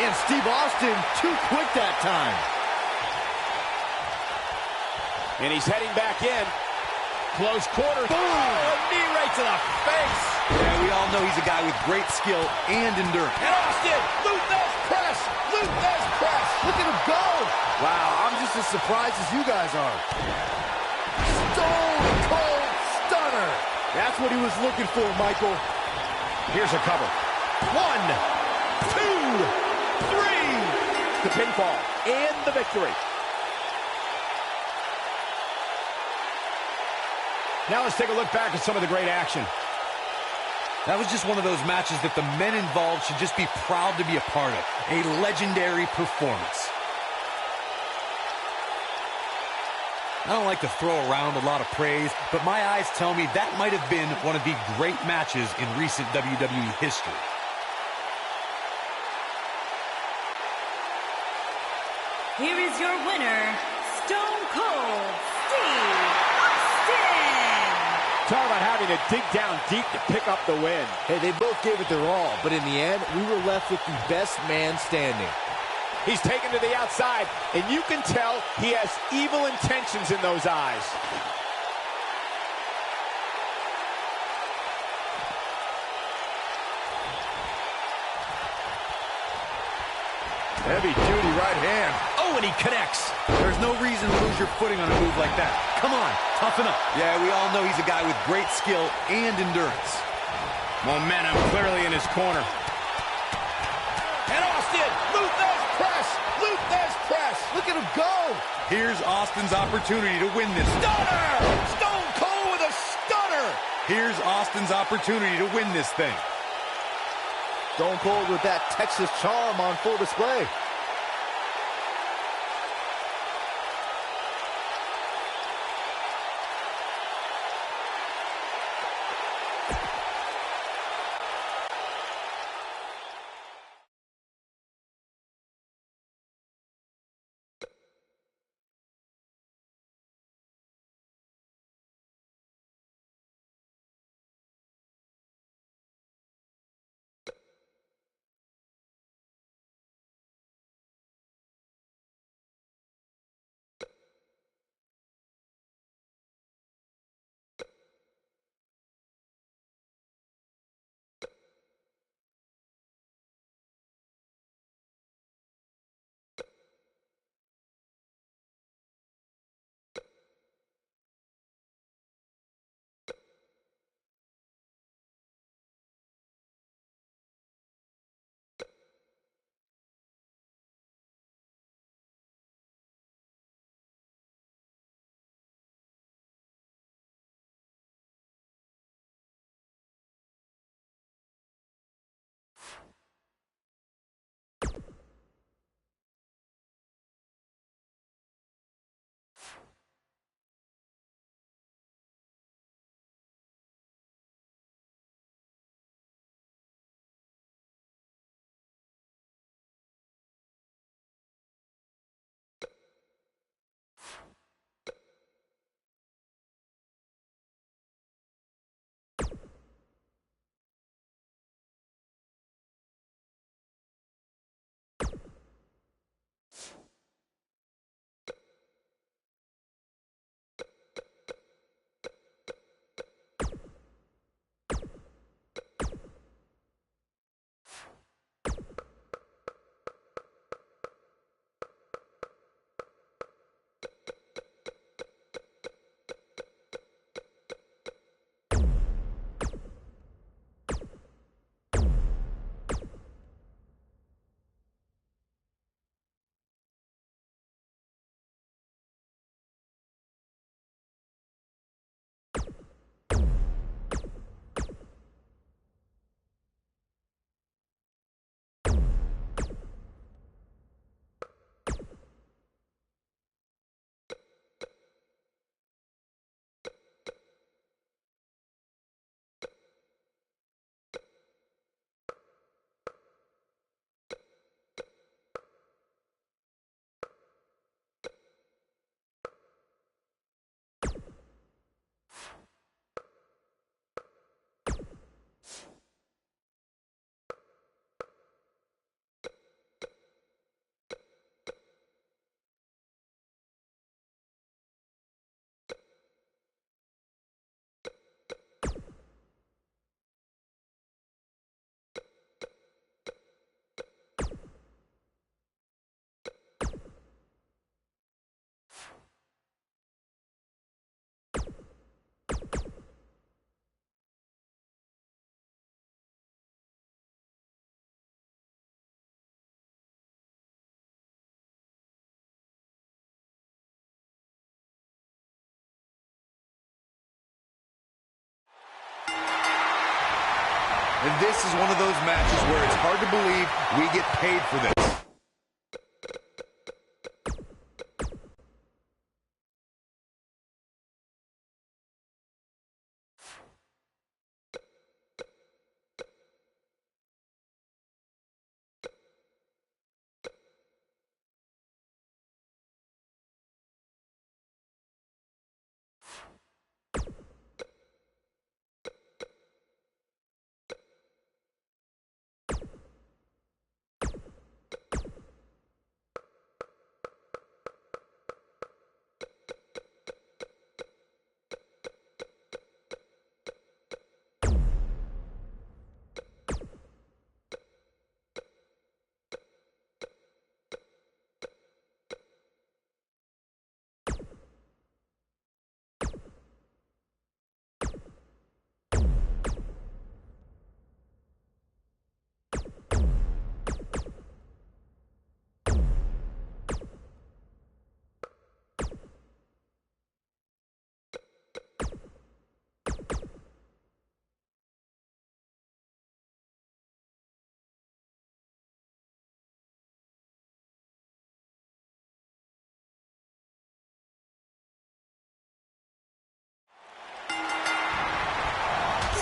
Speaker 5: And Steve Austin too quick that time.
Speaker 3: And he's heading back in.
Speaker 2: Close quarter.
Speaker 5: Boom! A knee right to the face.
Speaker 1: Yeah, we all know he's a guy with great skill and endurance.
Speaker 5: And Austin, Luthez press. Luthez press. Look at him go. Wow, I'm just as surprised as you guys are. Stone Cold Stunner. That's what he was looking for, Michael.
Speaker 3: Here's a cover.
Speaker 5: 1, 2, 3.
Speaker 3: The pinfall and the victory. Now let's take a look back at some of the great action.
Speaker 1: That was just one of those matches that the men involved should just be proud to be a part of. A legendary performance. I don't like to throw around a lot of praise, but my eyes tell me that might have been one of the great matches in recent WWE history.
Speaker 4: Here is your winner, Stone Cold Steve Austin.
Speaker 3: Talk about having to dig down deep to pick up the win.
Speaker 5: Hey, they both gave it their all, but in the end, we were left with the best man standing.
Speaker 3: He's taken to the outside, and you can tell he has evil intentions in those eyes.
Speaker 5: Heavy-duty right hand.
Speaker 1: Oh, and he connects. There's no reason to lose your footing on a move like that. Come on, toughen up. Yeah, we all know he's a guy with great skill and endurance.
Speaker 2: Momentum clearly in his corner.
Speaker 5: And Austin, Luthez press. Luthez press. Look at him go.
Speaker 1: Here's Austin's opportunity to win this.
Speaker 5: Stunner. Stone Cold with a stunner.
Speaker 1: Here's Austin's opportunity to win this thing.
Speaker 5: Stone Cold with that Texas charm on full display.
Speaker 1: And this is one of those matches where it's hard to believe we get paid for this.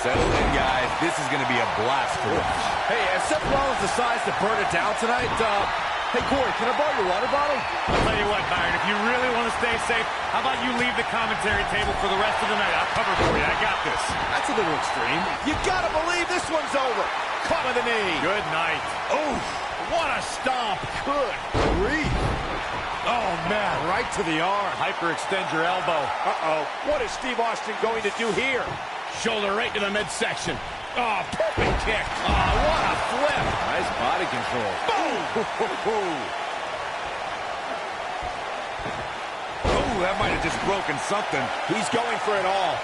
Speaker 1: Settle in, guys. This is going to be a blast to watch.
Speaker 5: Hey, if Seth Rollins decides to burn it down tonight, hey, Corey, can I borrow your water bottle?
Speaker 6: I'll tell you what, Byron, if you really want to stay safe, how about you leave the commentary table for the rest of the night? I'll cover for you. I got this.
Speaker 5: That's a little extreme. You gotta believe this one's over. Caught with the knee.
Speaker 6: Good night.
Speaker 5: Oh, what a stomp. Good grief. Oh, man, right to the arm.
Speaker 6: Hyperextend your elbow.
Speaker 3: Uh-oh. What is Steve Austin going to do here?
Speaker 2: Shoulder right to the midsection. Oh, perfect kick.
Speaker 5: Oh, what a flip. Nice body control.
Speaker 2: Boom!
Speaker 1: Oh, that might have just broken something.
Speaker 3: He's going for it all.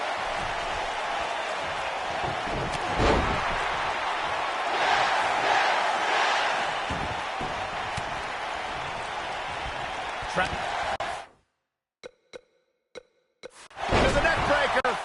Speaker 5: There's a neck breaker.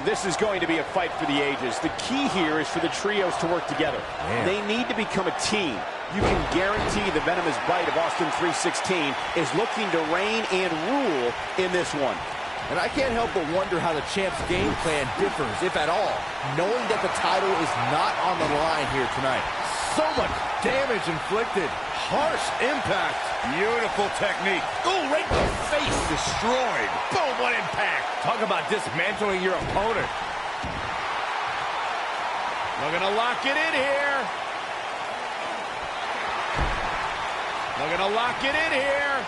Speaker 3: This is going to be a fight for the ages. The key here is for the trios to work together.
Speaker 5: Man.
Speaker 3: They need to become a team. You can guarantee the venomous bite of Austin 316 is looking to reign and rule in this one.
Speaker 5: And I can't help but wonder how the champ's game plan differs, if at all, knowing that the title is not on the line here tonight. So much damage inflicted. Harsh impact.
Speaker 1: Beautiful technique.
Speaker 5: Ooh, right in the face.
Speaker 1: Destroyed.
Speaker 5: Boom, what impact. Talk about dismantling your opponent.
Speaker 3: Looking to lock it in here. Looking to lock it in here.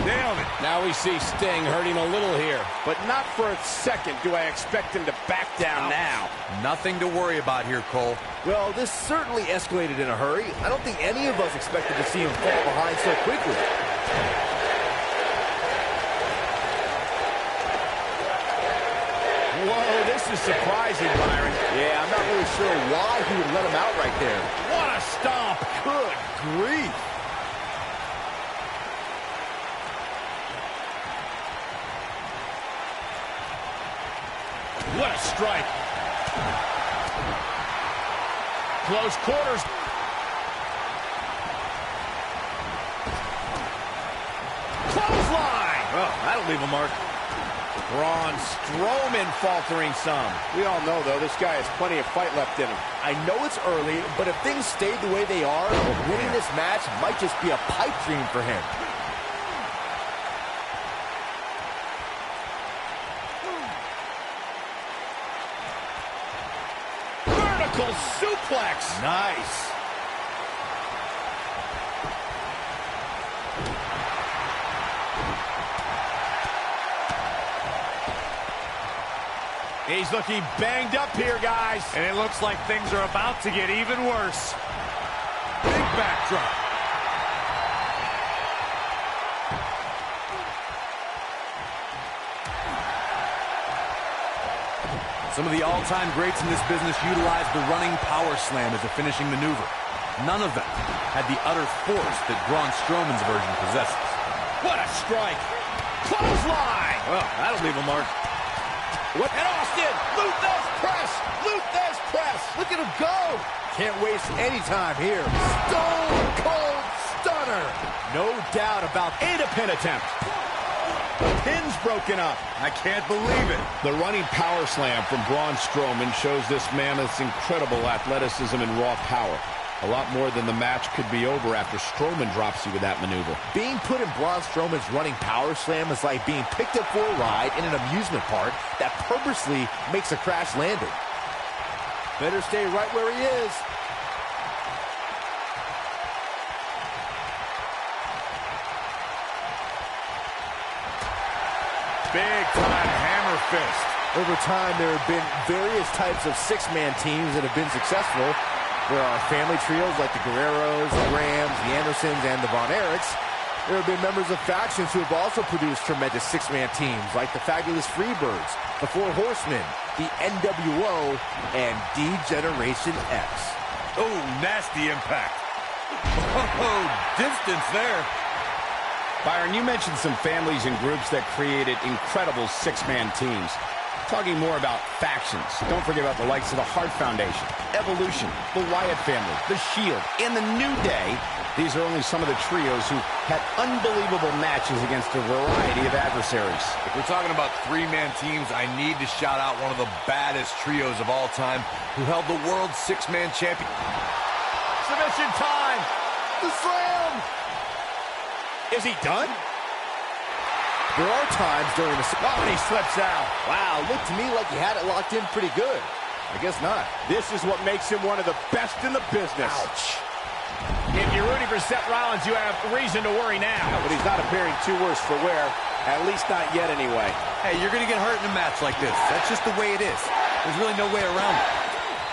Speaker 1: Nailed it.
Speaker 2: Now we see Sting hurting a little here.
Speaker 3: But not for a second do I expect him to back down now.
Speaker 1: Nothing to worry about here, Cole.
Speaker 5: Well, this certainly escalated in a hurry. I don't think any of us expected to see him fall behind so quickly.
Speaker 3: Whoa, this is surprising, Byron.
Speaker 5: Yeah, I'm not really sure why he would let him out right there.
Speaker 3: What a stomp.
Speaker 5: Good grief.
Speaker 3: What a strike. Close quarters. Clothesline.
Speaker 5: Oh, that'll leave a mark.
Speaker 3: Braun Strowman faltering some. We all know, though, this guy has plenty of fight left in him.
Speaker 5: I know it's early, but if things stayed the way they are, winning this match might just be a pipe dream for him.
Speaker 3: Vertical suplex.
Speaker 5: Nice.
Speaker 3: He's looking banged up here, guys.
Speaker 6: And it looks like things are about to get even worse.
Speaker 1: Big backdrop. Some of the all-time greats in this business utilized the running power slam as a finishing maneuver. None of them had the utter force that Braun Strowman's version possesses.
Speaker 3: What a strike. Clothesline.
Speaker 5: Well, that'll leave a mark.
Speaker 3: What? And Austin, Luthez press, Luthez press.
Speaker 5: Look at him go. Can't waste any time here. Stone Cold Stunner. No doubt about
Speaker 3: And a pin attempt. The pin's broken up.
Speaker 1: I can't believe it.
Speaker 2: The running power slam from Braun Strowman shows this mammoth's incredible athleticism and raw power. A lot more than the match could be over after Strowman drops you with that maneuver.
Speaker 5: Being put in Braun Strowman's running power slam is like being picked up for a ride in an amusement park that purposely makes a crash landing. Better stay right where he is.
Speaker 6: Big time hammer fist.
Speaker 5: Over time, there have been various types of six-man teams that have been successful. There are family trios like the Guerreros, the Grahams, the Andersons, and the Von Erichs. There have been members of factions who have also produced tremendous six-man teams like the Fabulous Freebirds, the Four Horsemen, the NWO, and D-Generation X.
Speaker 1: Oh, nasty impact. Oh, distance there.
Speaker 2: Byron, you mentioned some families and groups that created incredible six-man teams. Talking more about factions, don't forget about the likes of the Hart Foundation, Evolution, the Wyatt family, the Shield, and the New Day. These are only some of the trios who had unbelievable matches against a variety of adversaries.
Speaker 1: If we're talking about three-man teams, I need to shout out one of the baddest trios of all time who held the world six-man champion.
Speaker 3: Submission time.
Speaker 5: The slam!
Speaker 3: Is he done?
Speaker 5: There are times during the...
Speaker 3: Oh, and he slips out.
Speaker 5: Wow, looked to me like he had it locked in pretty good. I guess not.
Speaker 3: This is what makes him one of the best in the business.
Speaker 5: Ouch.
Speaker 3: If you're rooting for Seth Rollins, you have reason to worry now. But he's not appearing too worse for wear. At least not yet, anyway.
Speaker 1: Hey, you're going to get hurt in a match like this. That's just the way it is. There's really no way around it.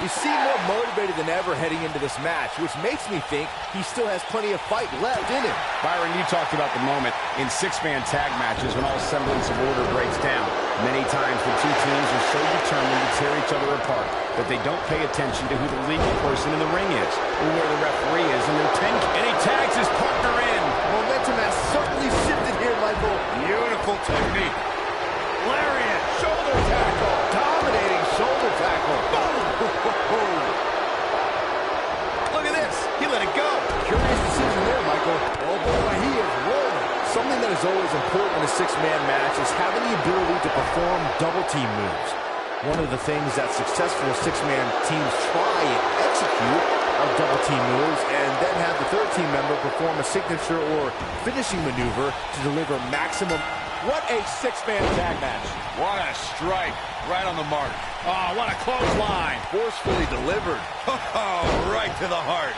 Speaker 5: He seemed more motivated than ever heading into this match, which makes me think he still has plenty of fight left in him.
Speaker 2: Byron, you talked about the moment in six-man tag matches when all semblance of order breaks down. Many times the two teams are so determined to tear each other apart that they don't pay attention to who the legal person in the ring is, or where the referee is in their 10. And he tags his partner in.
Speaker 5: Momentum has certainly shifted here, Michael.
Speaker 1: Beautiful technique.
Speaker 5: Lariat, shoulder tackle, dominating shoulder tackle. Boom!
Speaker 1: Look at this. He let it go.
Speaker 5: Curious decision there, Michael. Oh boy, he is rolling. Something that is always important in a six-man match is having the ability to perform double-team moves. One of the things that successful six-man teams try and execute are double-team moves, and then have the third team member perform a signature or finishing maneuver to deliver maximum.
Speaker 3: What a six-man tag match.
Speaker 1: What a strike. Right on the mark.
Speaker 3: Oh, what a clothesline.
Speaker 1: Forcefully delivered. Oh, right to the heart.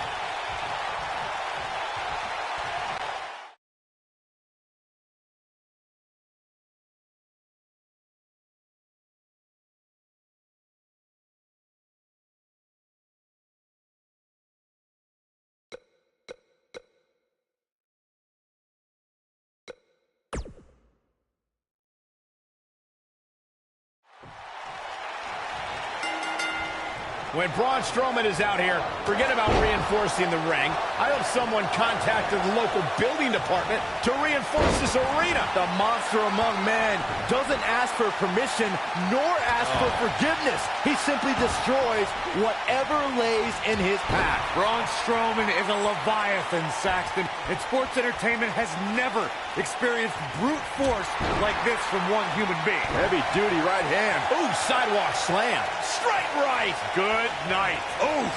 Speaker 2: When Braun Strowman is out here, forget about reinforcing the ring. I hope someone contacted the local building department to reinforce this arena.
Speaker 5: The monster among men doesn't ask for permission nor ask for forgiveness. He simply destroys whatever lays in his path.
Speaker 6: Braun Strowman is a Leviathan, Saxton, and sports entertainment has never experienced brute force like this from one human being.
Speaker 5: Heavy-duty right hand.
Speaker 2: Ooh, sidewalk slam. Straight right.
Speaker 6: Good night.
Speaker 2: Oof.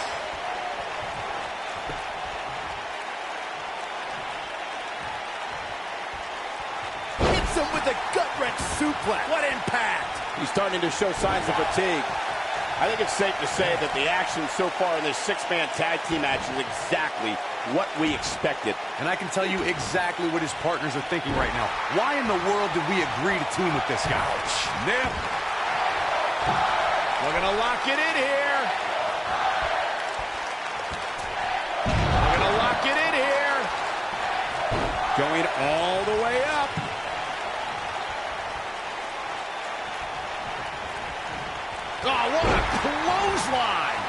Speaker 5: Hits him with a gut-wrench suplex.
Speaker 2: What impact.
Speaker 3: He's starting to show signs of fatigue. I think it's safe to say that the action so far in this six-man tag team match is exactly what we expected.
Speaker 1: And I can tell you exactly what his partners are thinking right now. Why in the world did we agree to team with this guy?
Speaker 2: Nip. We're going to lock it in here. We're going to lock it in here. Going all the way up. Oh, what a clothesline.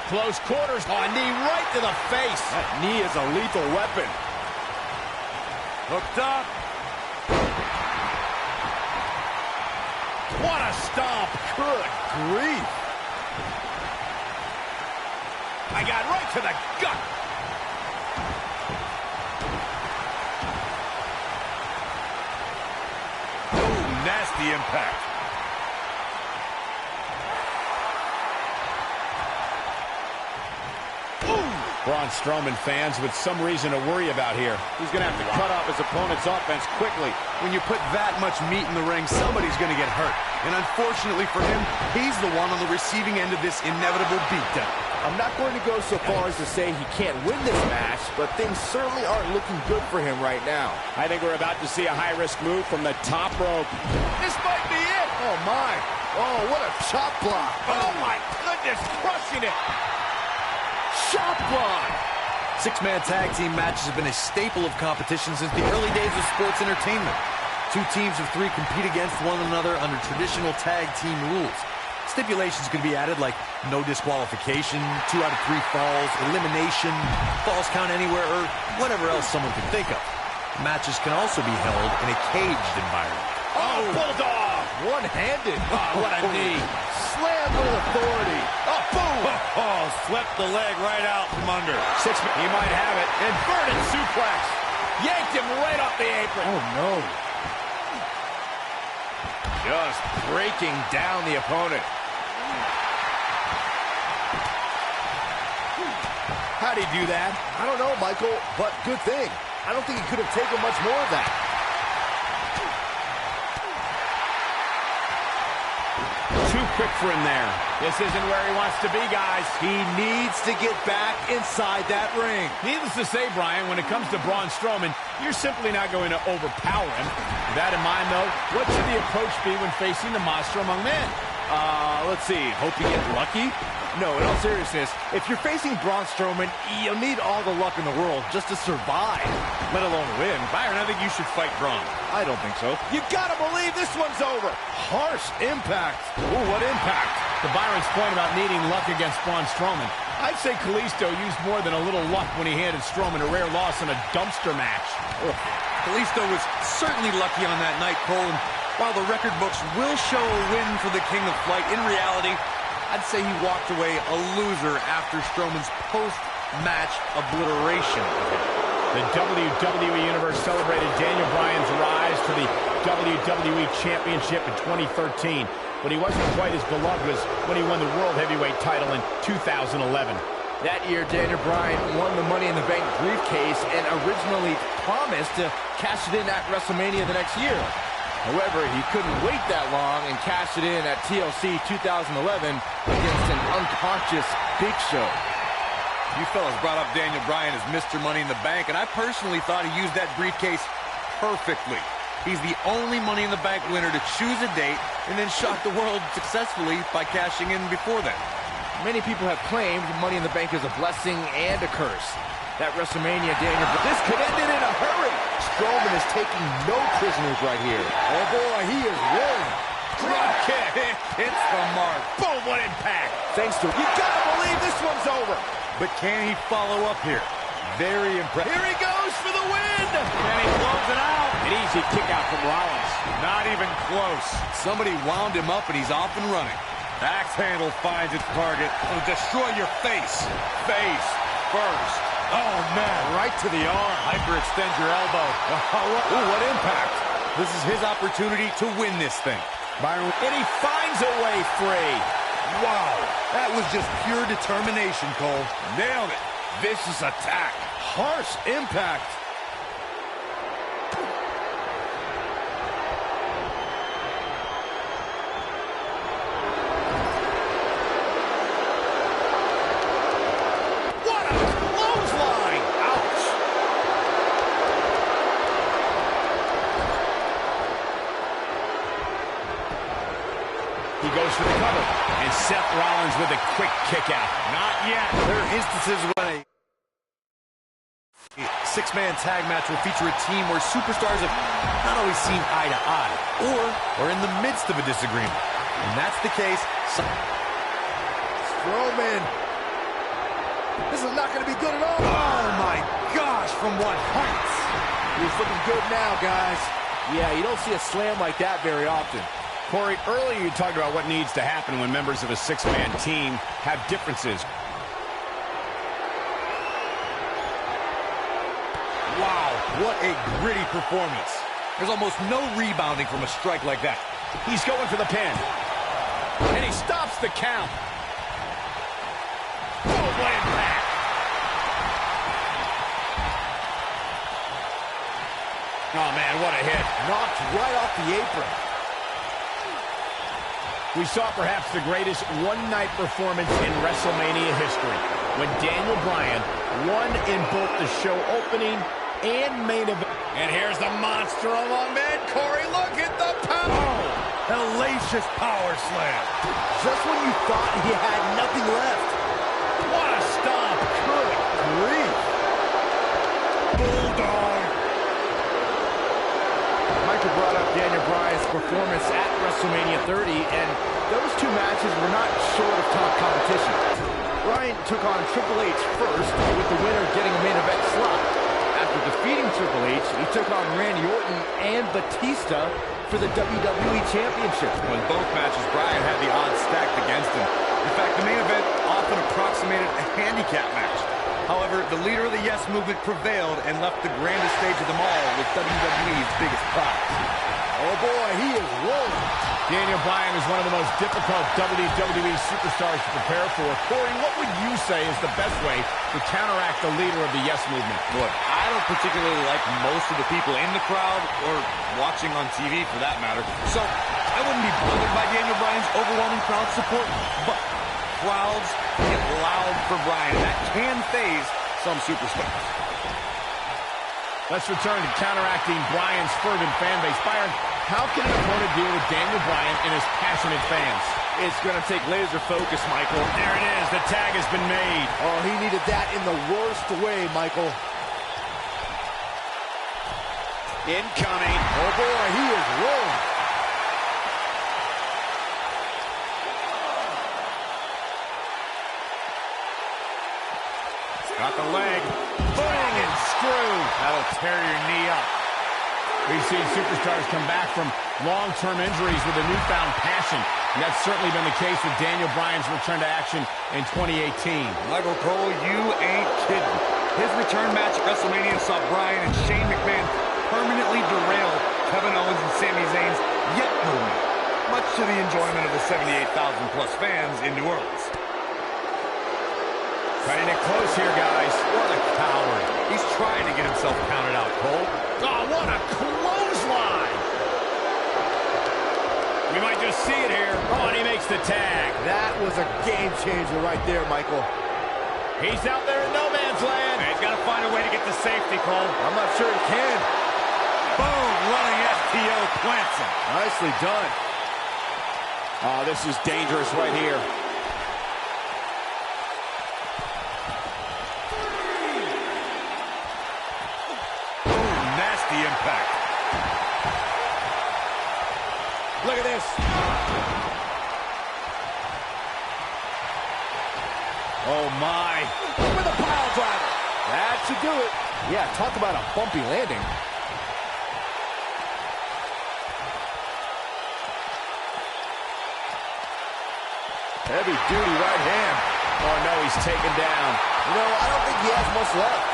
Speaker 2: Close quarters. Oh, a knee right to the face.
Speaker 5: That knee is a lethal weapon.
Speaker 6: Hooked up.
Speaker 2: What a stomp.
Speaker 5: Good grief.
Speaker 2: I got right to the gut.
Speaker 6: Ooh, nasty impact.
Speaker 2: Braun Strowman fans with some reason to worry about here.
Speaker 3: He's going to have to cut off his opponent's offense quickly.
Speaker 1: When you put that much meat in the ring, somebody's going to get hurt. And unfortunately for him, he's the one on the receiving end of this inevitable beatdown.
Speaker 5: I'm not going to go so far as to say he can't win this match, but things certainly aren't looking good for him right now.
Speaker 3: I think we're about to see a high-risk move from the top rope.
Speaker 2: This might be it.
Speaker 5: Oh, my. Oh, what a chop block.
Speaker 2: Oh, my goodness, crushing it.
Speaker 5: Chop block.
Speaker 1: Six-man tag team matches have been a staple of competition since the early days of sports entertainment. Two teams of three compete against one another under traditional tag team rules. Stipulations can be added like no disqualification, 2 out of 3 falls, elimination, falls count anywhere, or whatever else someone can think of. Matches can also be held in a caged environment.
Speaker 2: Oh, Bulldog.
Speaker 5: One-handed.
Speaker 2: Oh, what a knee.
Speaker 5: Slam with authority.
Speaker 2: Oh, boom.
Speaker 6: Oh, swept the leg right out from under.
Speaker 2: Six-man. He might have it. Inverted suplex. Yanked him right off the apron.
Speaker 5: Oh, no. Just breaking down the opponent.
Speaker 2: How'd he do that?
Speaker 5: I don't know, Michael, but good thing. I don't think he could have taken much more of that.
Speaker 2: Too quick for him there. This isn't where he wants to be, guys.
Speaker 5: He needs to get back inside that ring.
Speaker 2: Needless to say, Brian, when it comes to Braun Strowman, you're simply not going to overpower him. With that in mind, though, what should the approach be when facing the monster among men?
Speaker 5: Let's see. Hope you get lucky? No, in all seriousness, if you're facing Braun Strowman, you'll need all the luck in the world just to survive, let alone win.
Speaker 6: Byron, I think you should fight Braun.
Speaker 5: I don't think so.
Speaker 2: You gotta believe this one's over.
Speaker 5: Harsh impact.
Speaker 2: Ooh, what impact. To Byron's point about needing luck against Braun Strowman, I'd say Kalisto used more than a little luck when he handed Strowman a rare loss in a dumpster match.
Speaker 1: Kalisto was certainly lucky on that night, Cole, and while the record books will show a win for the King of Flight, in reality, I'd say he walked away a loser after Strowman's post-match obliteration.
Speaker 2: The WWE Universe celebrated Daniel Bryan's rise to the WWE Championship in 2013, but he wasn't quite as beloved as when he won the World Heavyweight title in 2011.
Speaker 5: That year, Daniel Bryan won the Money in the Bank briefcase and originally promised to cash it in at WrestleMania the next year. However, he couldn't wait that long and cashed it in at TLC 2011 against an unconscious Big Show.
Speaker 1: You fellas brought up Daniel Bryan as Mr. Money in the Bank, and I personally thought he used that briefcase perfectly. He's the only Money in the Bank winner to choose a date and then shock the world successfully by cashing in before then.
Speaker 5: Many people have claimed Money in the Bank is a blessing and a curse. That WrestleMania, this could end it in a hurry. Strowman is taking no prisoners right here. Oh boy, he is rolling.
Speaker 2: drop kick.
Speaker 6: Hits the mark.
Speaker 2: Boom, what impact.
Speaker 3: Thanks to you gotta believe this one's over.
Speaker 1: But can he follow up here? Very impressive.
Speaker 2: Here he goes for the win.
Speaker 6: And he blows it out.
Speaker 3: An easy kick out from Rollins.
Speaker 6: Not even close.
Speaker 1: Somebody wound him up and he's off and running.
Speaker 6: Axe handle finds its target. It'll destroy your face. Face first. Oh, man, right to the arm. Hyperextend your elbow.
Speaker 1: Ooh, what impact. This is his opportunity to win this thing.
Speaker 3: Byron, and he finds a way free.
Speaker 1: Wow, that was just pure determination, Cole.
Speaker 6: Nailed it. Vicious attack.
Speaker 5: Harsh impact.
Speaker 3: What a clothesline! Ouch!
Speaker 2: He goes for the cover. And Seth Rollins with a quick kick out.
Speaker 6: Not yet.
Speaker 1: There are instances when a six-man tag match will feature a team where superstars have not always seen eye to eye or are in the midst of a disagreement. And that's the case.
Speaker 5: Strowman. This is not going to be good at all.
Speaker 1: Oh, my gosh, from what heights?
Speaker 5: He's looking good now, guys.
Speaker 3: Yeah, you don't see a slam like that very often.
Speaker 2: Corey, earlier you talked about what needs to happen when members of a six-man team have differences.
Speaker 1: Wow, what a gritty performance. There's almost no rebounding from a strike like that.
Speaker 2: He's going for the pin. And he stops the count. Oh, what impact. Oh, man, what a hit.
Speaker 3: Knocked right off the apron.
Speaker 2: We saw perhaps the greatest one-night performance in WrestleMania history when Daniel Bryan won in both the show opening and main event. And here's the monster among men. Corey, look at the power.
Speaker 6: Hellacious power slam.
Speaker 3: Just when you thought he had nothing left.
Speaker 2: What a stomp.
Speaker 3: Good grief.
Speaker 6: Bulldog.
Speaker 5: Michael brought up Daniel Bryan's performance at WrestleMania 30, and those two matches were not short of top competition. Bryan took on Triple H first, with the winner getting a main event slot. After defeating Triple H, he took on Randy Orton and Batista for the WWE Championship.
Speaker 1: In both matches, Bryan had the odds stacked against him. In fact, the main event often approximated a handicap match. However, the leader of the Yes Movement prevailed and left the grandest stage of them all with WWE's biggest prize.
Speaker 3: Oh boy, he is rolling.
Speaker 2: Daniel Bryan is one of the most difficult WWE superstars to prepare for. Corey, what would you say is the best way to counteract the leader of the Yes Movement?
Speaker 1: Look, I don't particularly like most of the people in the crowd or watching on TV for that matter. So I wouldn't be bothered by Daniel Bryan's overwhelming crowd support, but crowds get loud for Bryan. That can phase some superstars.
Speaker 2: Let's return to counteracting Bryan's fervent fan base. Byron, how can an opponent deal with Daniel Bryan and his passionate fans?
Speaker 5: It's going to take laser focus, Michael.
Speaker 2: There it is. The tag has been made.
Speaker 3: Oh, he needed that in the worst way, Michael.
Speaker 2: Incoming.
Speaker 3: Oh boy, he is rolling.
Speaker 2: Got the leg. Bang and screw.
Speaker 6: That'll tear your knee up.
Speaker 2: We've seen superstars come back from long-term injuries with a newfound passion. And that's certainly been the case with Daniel Bryan's return to action in 2018.
Speaker 1: Michael Cole, you ain't kidding. His return match at WrestleMania saw Bryan and Shane McMahon permanently derail Kevin Owens and Sami Zayn's Yet movement, much to the enjoyment of the 78,000-plus fans in New Orleans.
Speaker 2: Cutting it close here, guys.
Speaker 1: What a coward. He's trying to get himself counted out, Cole.
Speaker 2: Oh, what a clothesline. We might just see it here. Oh, and he makes the tag.
Speaker 3: That was a game changer right there, Michael.
Speaker 2: He's out there in no man's land.
Speaker 6: He's got to find a way to get to safety, Cole.
Speaker 3: I'm not sure he can.
Speaker 6: Boom, running STO plants him.
Speaker 3: Nicely done. Oh, this is dangerous right here.
Speaker 6: Nasty impact.
Speaker 3: Look at this.
Speaker 5: Oh, my.
Speaker 3: With a pile driver.
Speaker 5: That should do it. Yeah, talk about a bumpy landing. Heavy duty right hand.
Speaker 2: Oh, no, he's taken down.
Speaker 5: You know, I don't think he has much left.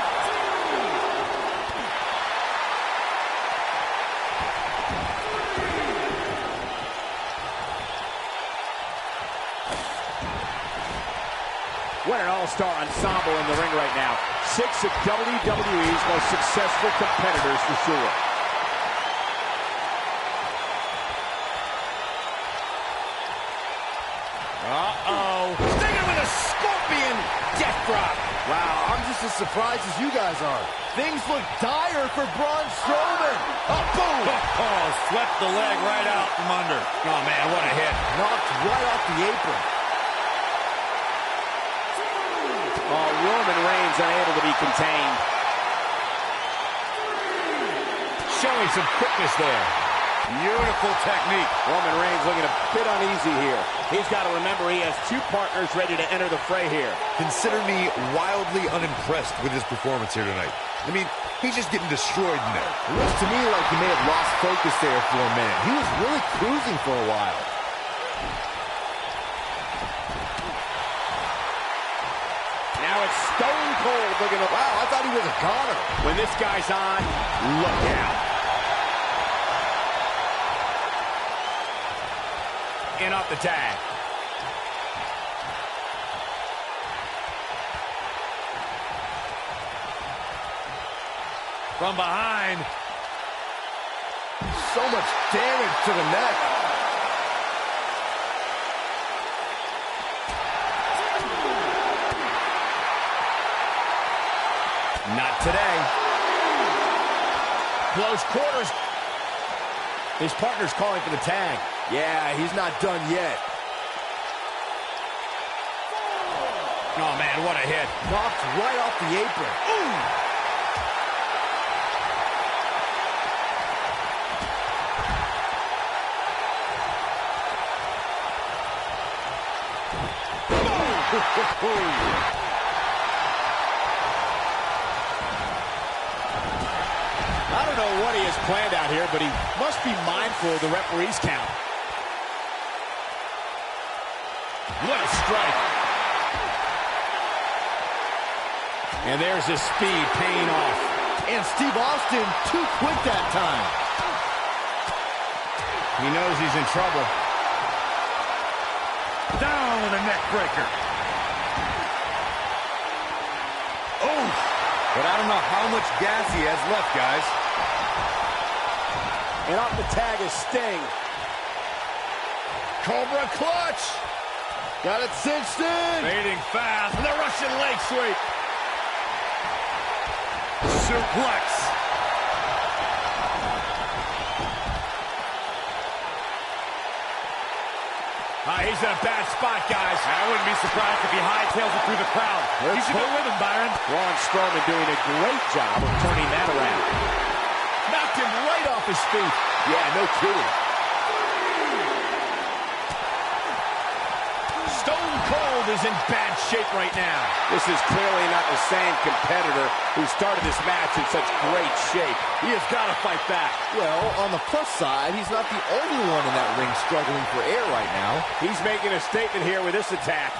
Speaker 3: What an all-star ensemble in the ring right now. 6 of WWE's most successful competitors for sure.
Speaker 5: Uh-oh. Stinging with a scorpion death drop. Wow, I'm just as surprised as you guys are. Things look dire for Braun Strowman. Oh, boom.
Speaker 6: Oh, swept the leg right out from under.
Speaker 2: Oh, man, what a hit.
Speaker 5: Knocked right off the apron.
Speaker 3: Oh, Roman Reigns unable to be contained.
Speaker 2: Showing some quickness there.
Speaker 6: Beautiful technique.
Speaker 3: Roman Reigns looking a bit uneasy here. He's got to remember he has 2 partners ready to enter the fray here.
Speaker 1: Consider me wildly unimpressed with his performance here tonight. I mean, he's just getting destroyed in there.
Speaker 5: It looks to me like he may have lost focus there for a minute. He was really cruising for a while.
Speaker 3: Now it's Stone Cold looking to...
Speaker 5: Wow, I thought he was a goner.
Speaker 3: When this guy's on, look out.
Speaker 2: In off the tag.
Speaker 6: From behind.
Speaker 5: So much damage to the neck.
Speaker 2: Not today.
Speaker 3: Close quarters. His partner's calling for the tag.
Speaker 5: Yeah, he's not done yet.
Speaker 2: Oh, man, what a hit.
Speaker 5: Knocked right off the apron. Ooh!
Speaker 3: I don't know what he has planned out here, but he must be mindful of the referee's count. What a strike. And there's his speed paying off.
Speaker 5: And Steve Austin too quick that time.
Speaker 2: He knows he's in trouble.
Speaker 6: Down with a neck breaker.
Speaker 1: Oh, but I don't know how much gas he has left, guys.
Speaker 3: And off the tag is Sting.
Speaker 5: Cobra clutch. Got it cinched in.
Speaker 6: Fading fast.
Speaker 3: The Russian leg sweep.
Speaker 6: Suplex.
Speaker 3: He's in a bad spot, guys.
Speaker 6: I wouldn't be surprised if he hightails it through the crowd. You should go with him, Byron.
Speaker 3: Braun Strowman doing a great job of turning that around. Knocked him right off his feet.
Speaker 5: Yeah, no kidding.
Speaker 3: Stone Cold is in bad shape right now. This is clearly not the same competitor who started this match in such great shape. He has got to fight back.
Speaker 5: Well, on the plus side, he's not the only one in that ring struggling for air right now.
Speaker 3: He's making a statement here with this attack.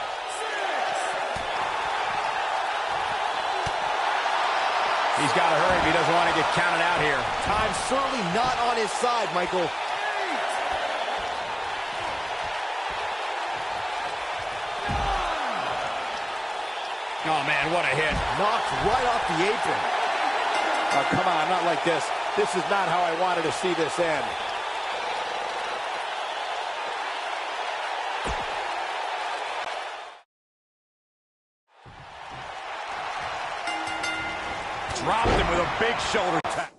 Speaker 2: He's got to hurry if he doesn't want to get counted out here.
Speaker 5: Time's certainly not on his side, Michael.
Speaker 2: Oh, man, what a hit.
Speaker 5: Knocked right off the apron.
Speaker 3: Oh, come on, not like this. This is not how I wanted to see this end.
Speaker 6: Dropped him with a big shoulder tap.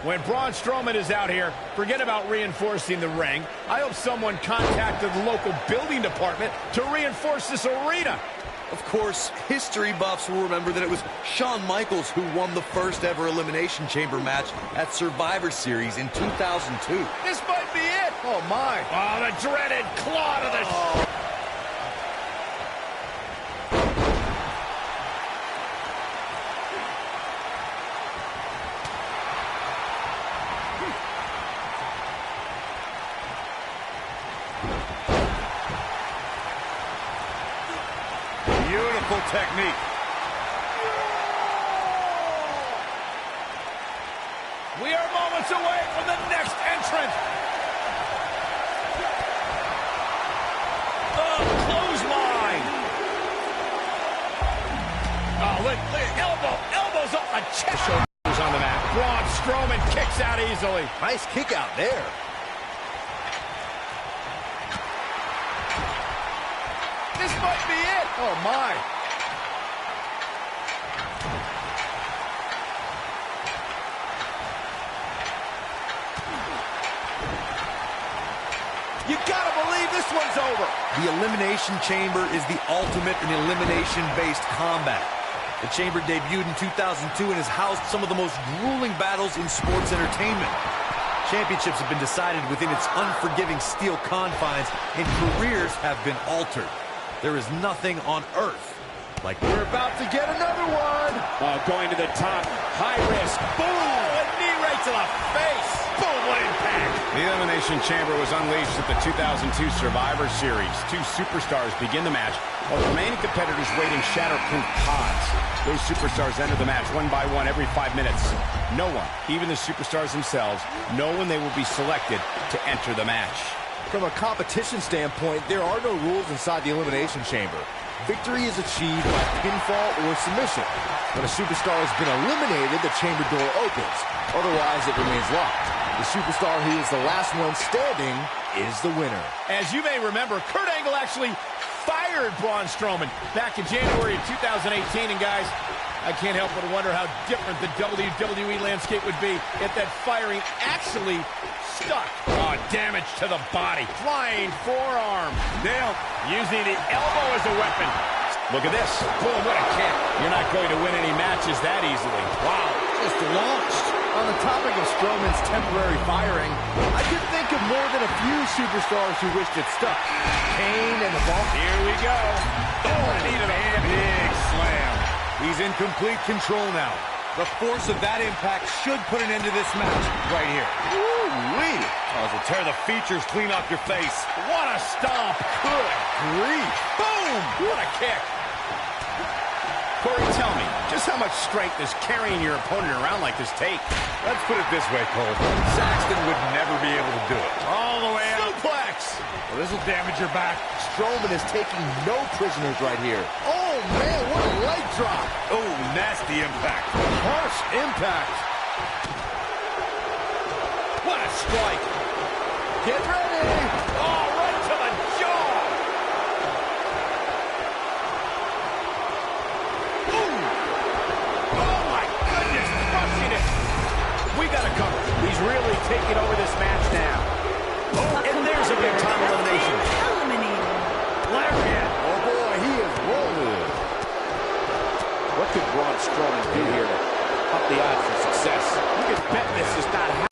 Speaker 2: When Braun Strowman is out here, forget about reinforcing the ring. I hope someone contacted the local building department to reinforce this arena.
Speaker 1: Of course, history buffs will remember that it was Shawn Michaels who won the first ever Elimination Chamber match at Survivor Series in 2002.
Speaker 2: This might be it.
Speaker 5: Oh, my.
Speaker 2: Oh, the dreaded claw to the...
Speaker 6: Beautiful technique.
Speaker 2: We are moments away from the next entrant. Oh, clothesline. Oh, look, elbows up the chest. Shoulders on the mat. Braun Strowman kicks out easily.
Speaker 5: Nice kick out there.
Speaker 2: This might be it.
Speaker 5: Oh, my.
Speaker 3: You gotta believe this one's over.
Speaker 1: The Elimination Chamber is the ultimate in elimination-based combat. The Chamber debuted in 2002 and has housed some of the most grueling battles in sports entertainment. Championships have been decided within its unforgiving steel confines, and careers have been altered. There is nothing on earth like
Speaker 5: We're about to get another one.
Speaker 3: Going to the top. High risk.
Speaker 2: Boom! A knee right to the face. Boom! What impact! The Elimination Chamber was unleashed at the 2002 Survivor Series. Two superstars begin the match, while the remaining competitors wait in shatterproof pods. Those superstars enter the match one by one every 5 minutes. No one, even the superstars themselves, know when they will be selected to enter the match.
Speaker 5: From a competition standpoint, there are no rules inside the Elimination Chamber. Victory is achieved by pinfall or submission. When a superstar has been eliminated, the chamber door opens. Otherwise, it remains locked. The superstar who is the last one standing is the winner.
Speaker 2: As you may remember, Kurt Angle actually fired Braun Strowman back in January of 2018. And guys, I can't help but wonder how different the WWE landscape would be if that firing actually stuck. Oh, damage to the body. Flying forearm. Nailed. Using the elbow as a weapon. Look at this. Boom, what a kick. You're not going to win any matches that easily. Wow, just launched.
Speaker 5: On the topic of Strowman's temporary firing, I could think of more than a few superstars who wished it stuck. Kane and the Ball.
Speaker 2: Here we go. Oh, needed a
Speaker 6: Big slam. He's in complete control now. The force of that impact should put an end to this match right here.
Speaker 5: Woo-wee.
Speaker 6: Oh, as it tear the features clean off your face.
Speaker 2: What a stomp. Good grief. Boom. What a kick. Corey, tell me, just how much strength does carrying your opponent around like this take?
Speaker 6: Let's put it this way, Cole. Saxton would never be able to do it.
Speaker 2: All the way out. Suplex.
Speaker 6: Well, this will damage your back.
Speaker 5: Strowman is taking no prisoners right here. Oh, man, what a leg drop.
Speaker 6: Oh, nasty impact.
Speaker 5: Harsh impact.
Speaker 2: What a strike.
Speaker 5: Get ready.
Speaker 2: Oh, right to the jaw. Boom. Oh, my goodness, crushing it. We got to cover. He's really taking over this match now. Oh, and there's a big-time elimination.
Speaker 4: Eliminated.
Speaker 2: Lariat.
Speaker 5: Oh, boy, he is rolling.
Speaker 3: What could Braun Strowman do here to up the odds for success? You can bet this is not